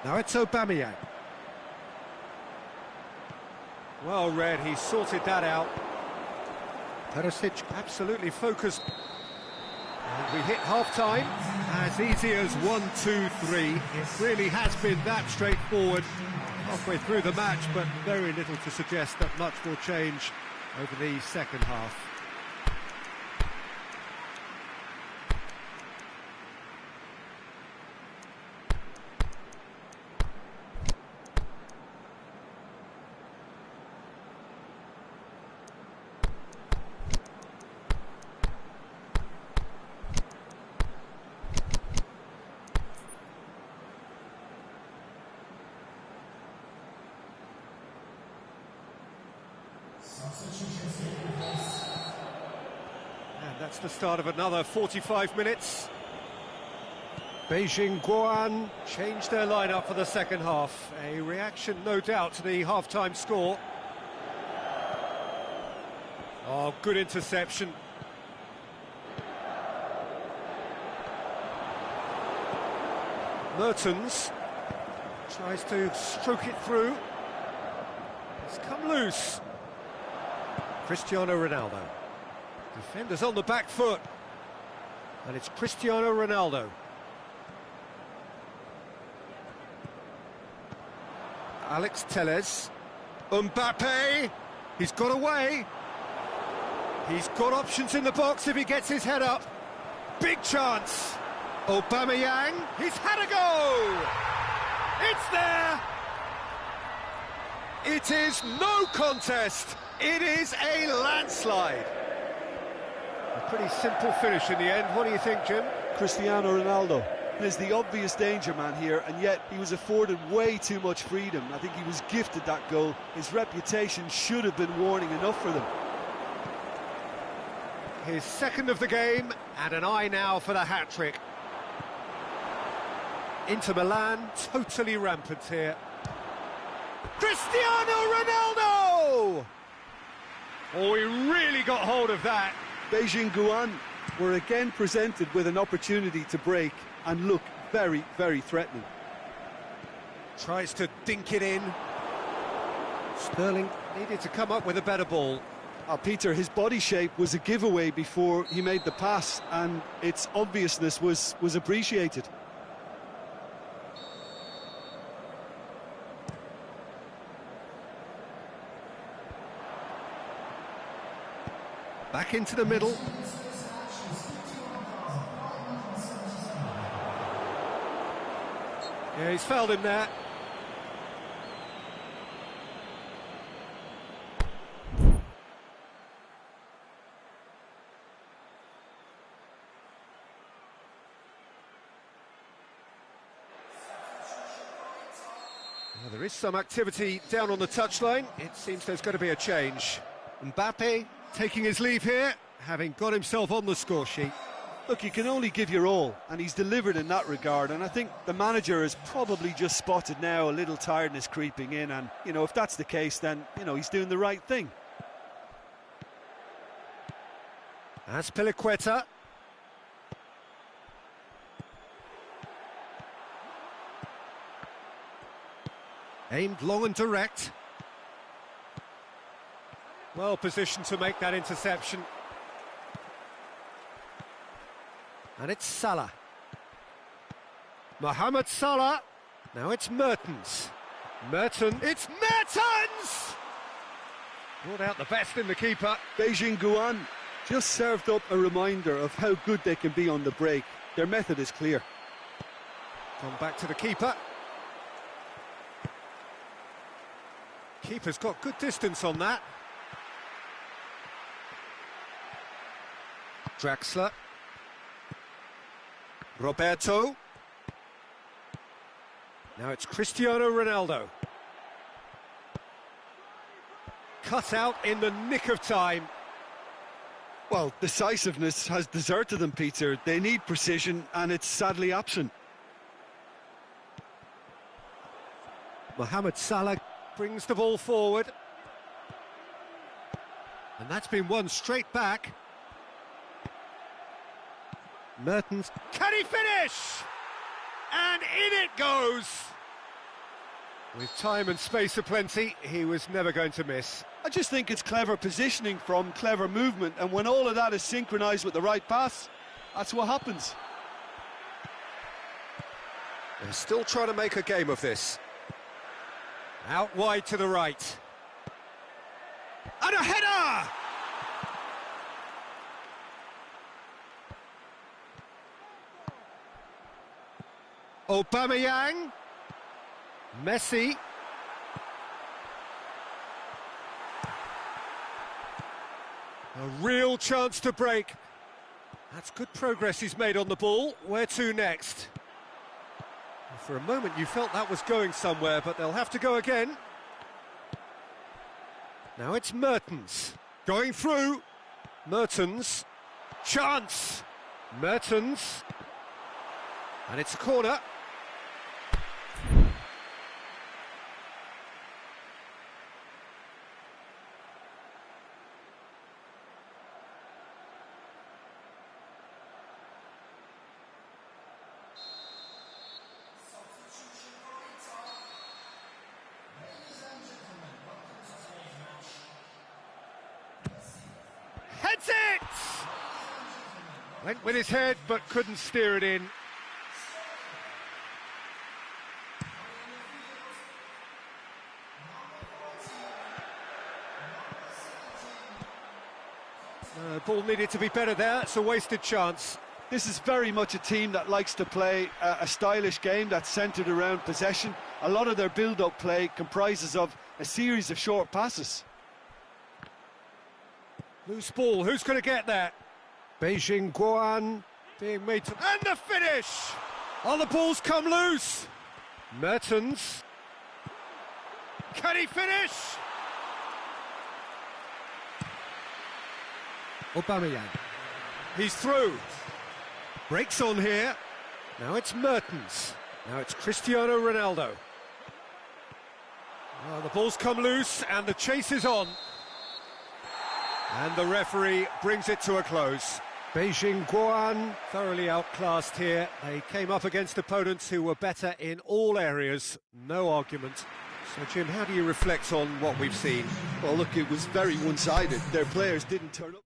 Now it's Aubameyang. Well read, he sorted that out. Perisic absolutely focused. And we hit half-time. As easy as 1, 2, 3. It really has been that straightforward halfway through the match, but very little to suggest that much will change over the second half. And that's the start of another 45 minutes. Beijing Guoan changed their lineup for the second half. A reaction, no doubt, to the half-time score. Oh, good interception. Mertens tries to stroke it through. It's come loose. Cristiano Ronaldo. Defenders on the back foot. And it's Cristiano Ronaldo. Alex Telles. Mbappe. He's got away. He's got options in the box if he gets his head up. Big chance. Aubameyang. He's had a go. It's there. It is no contest. It is a landslide. A pretty simple finish in the end. What do you think, Jim? Cristiano Ronaldo is the obvious danger man here, and yet he was afforded way too much freedom. I think he was gifted that goal. His reputation should have been warning enough for them. His second of the game, and an eye now for the hat-trick. Inter Milan, totally rampant here. Cristiano Ronaldo! Oh, he really got hold of that. Beijing Guoan were again presented with an opportunity to break and look very, very threatening. Tries to dink it in. Sterling needed to come up with a better ball. Peter, his body shape was a giveaway before he made the pass, and its obviousness was appreciated. Back into the middle. Yeah, he's fouled him there. Well, there is some activity down on the touchline. It seems there's going to be a change. Mbappe taking his leave here, having got himself on the score sheet. Look, you can only give your all, and he's delivered in that regard, and I think the manager has probably just spotted now a little tiredness creeping in, and, you know, if that's the case, then, you know, he's doing the right thing. Azpilicueta. Aimed long and direct. Well positioned to make that interception. And it's Salah. Mohamed Salah. Now it's Mertens. It's Mertens! Brought out the best in the keeper. Beijing Guoan just served up a reminder of how good they can be on the break. Their method is clear. Gone back to the keeper. Keeper's got good distance on that. Draxler. Roberto. Now it's Cristiano Ronaldo. Cut out in the nick of time. Well, decisiveness has deserted them, Peter. They need precision, and it's sadly absent. Mohamed Salah brings the ball forward. And that's been won straight back. Mertens. Can he finish? And in it goes! With time and space aplenty, he was never going to miss. I just think it's clever positioning from clever movement, and when all of that is synchronised with the right pass, that's what happens. They're still trying to make a game of this. Out wide to the right. And a header! Aubameyang. Messi. A real chance to break. That's good progress he's made on the ball. Where to next? For a moment you felt that was going somewhere, but they'll have to go again. Now it's Mertens. Going through. Mertens. Chance. Mertens. And it's a corner. Heads it! Went with his head, but couldn't steer it in. Ball needed to be better there. It's a wasted chance. This is very much a team that likes to play a stylish game that's centred around possession. A lot of their build-up play comprises of a series of short passes. Loose ball, who's going to get that? Beijing Guan being made to... And the finish! Oh, the ball's come loose! Mertens. Can he finish? Aubameyang. He's through. Breaks on here. Now it's Mertens. Now it's Cristiano Ronaldo. Oh, the ball's come loose and the chase is on. And the referee brings it to a close. Beijing Guan thoroughly outclassed here. They came up against opponents who were better in all areas. No argument. So, Jim, how do you reflect on what we've seen? Well, look, it was very one-sided. Their players didn't turn up.